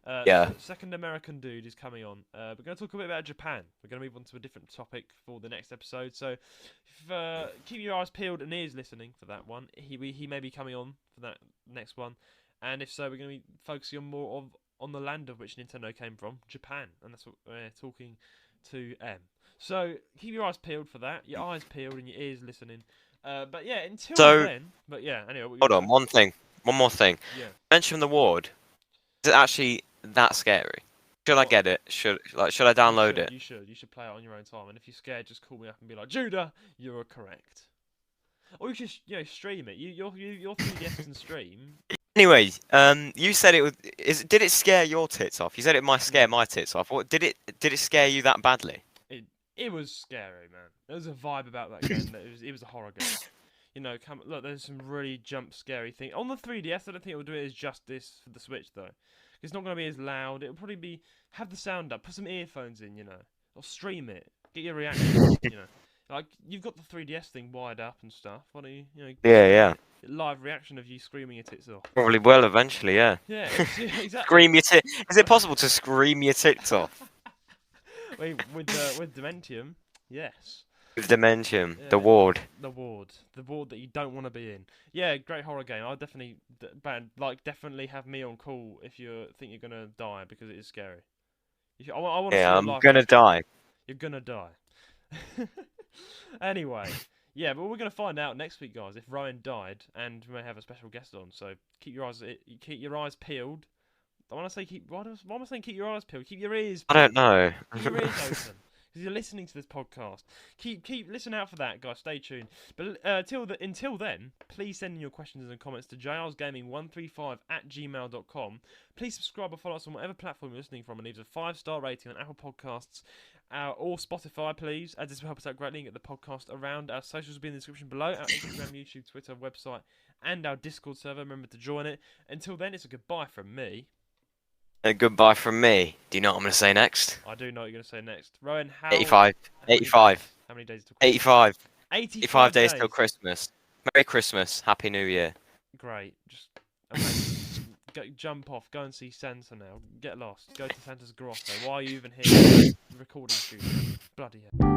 The second American dude is coming on. We're going to talk a bit about Japan. We're going to move on to a different topic for the next episode. So keep your eyes peeled and ears listening for that one. He may be coming on for that next one. And if so, we're going to be focusing on more on the land of which Nintendo came from, Japan. And that's what we're talking to M. So keep your eyes peeled for that. Your eyes peeled and your ears listening. But yeah, until then. But yeah, anyway. Hold on, one more thing. Yeah. Mention the ward. Is it actually that scary? Should I get it? Should I download it? You should play it on your own time. And if you're scared, just call me up and be like, Judah, you're correct. Or you should stream it. You're 3DS and stream. Anyway, you said it was. Did it scare your tits off? You said it might scare my tits off. What did it scare you that badly? It was scary, man. There was a vibe about that game. It was a horror game. You know, look, there's some really jump scary things. On the 3DS, I don't think it will do it as justice for the Switch, though. It's not going to be as loud. It'll probably have the sound up, put some earphones in, or stream it. Get your reaction, Like, you've got the 3DS thing wired up and stuff. Why don't you, Yeah. Live reaction of you screaming your tits off. Probably will eventually, yeah. Yeah, exactly. Scream your tits. Is it possible to scream your tits off? With Dementium, yes. With Dementium, the ward. The ward that you don't want to be in. Yeah, great horror game. I'll definitely, definitely have me on call if you think you're gonna die because it is scary. I want to see I'm gonna die. You're gonna die. Anyway, yeah, but we're gonna find out next week, guys, if Roan died, and we may have a special guest on. So keep your eyes peeled. I want to say why am I saying keep your eyes peeled? Keep your ears peeled. I don't know. Keep your ears open. Because you're listening to this podcast. Listen out for that, guys. Stay tuned. But until then, please send in your questions and comments to jrsgaming135@gmail.com. Please subscribe or follow us on whatever platform you're listening from and leave us a 5-star rating on Apple Podcasts or Spotify, please, as this will help us out greatly and get the podcast around. Our socials will be in the description below. Our Instagram, YouTube, Twitter, website, and our Discord server. Remember to join it. Until then, it's a goodbye from me. A goodbye from me. Do you know what I'm going to say next? I do know what you're going to say next. Roan, 85. How many days till Christmas? 85 days till Christmas. Merry Christmas. Happy New Year. Great. Just amazing. Jump off. Go and see Santa now. Get lost. Go to Santa's grotto. Why are you even here? Recording studio. Bloody hell.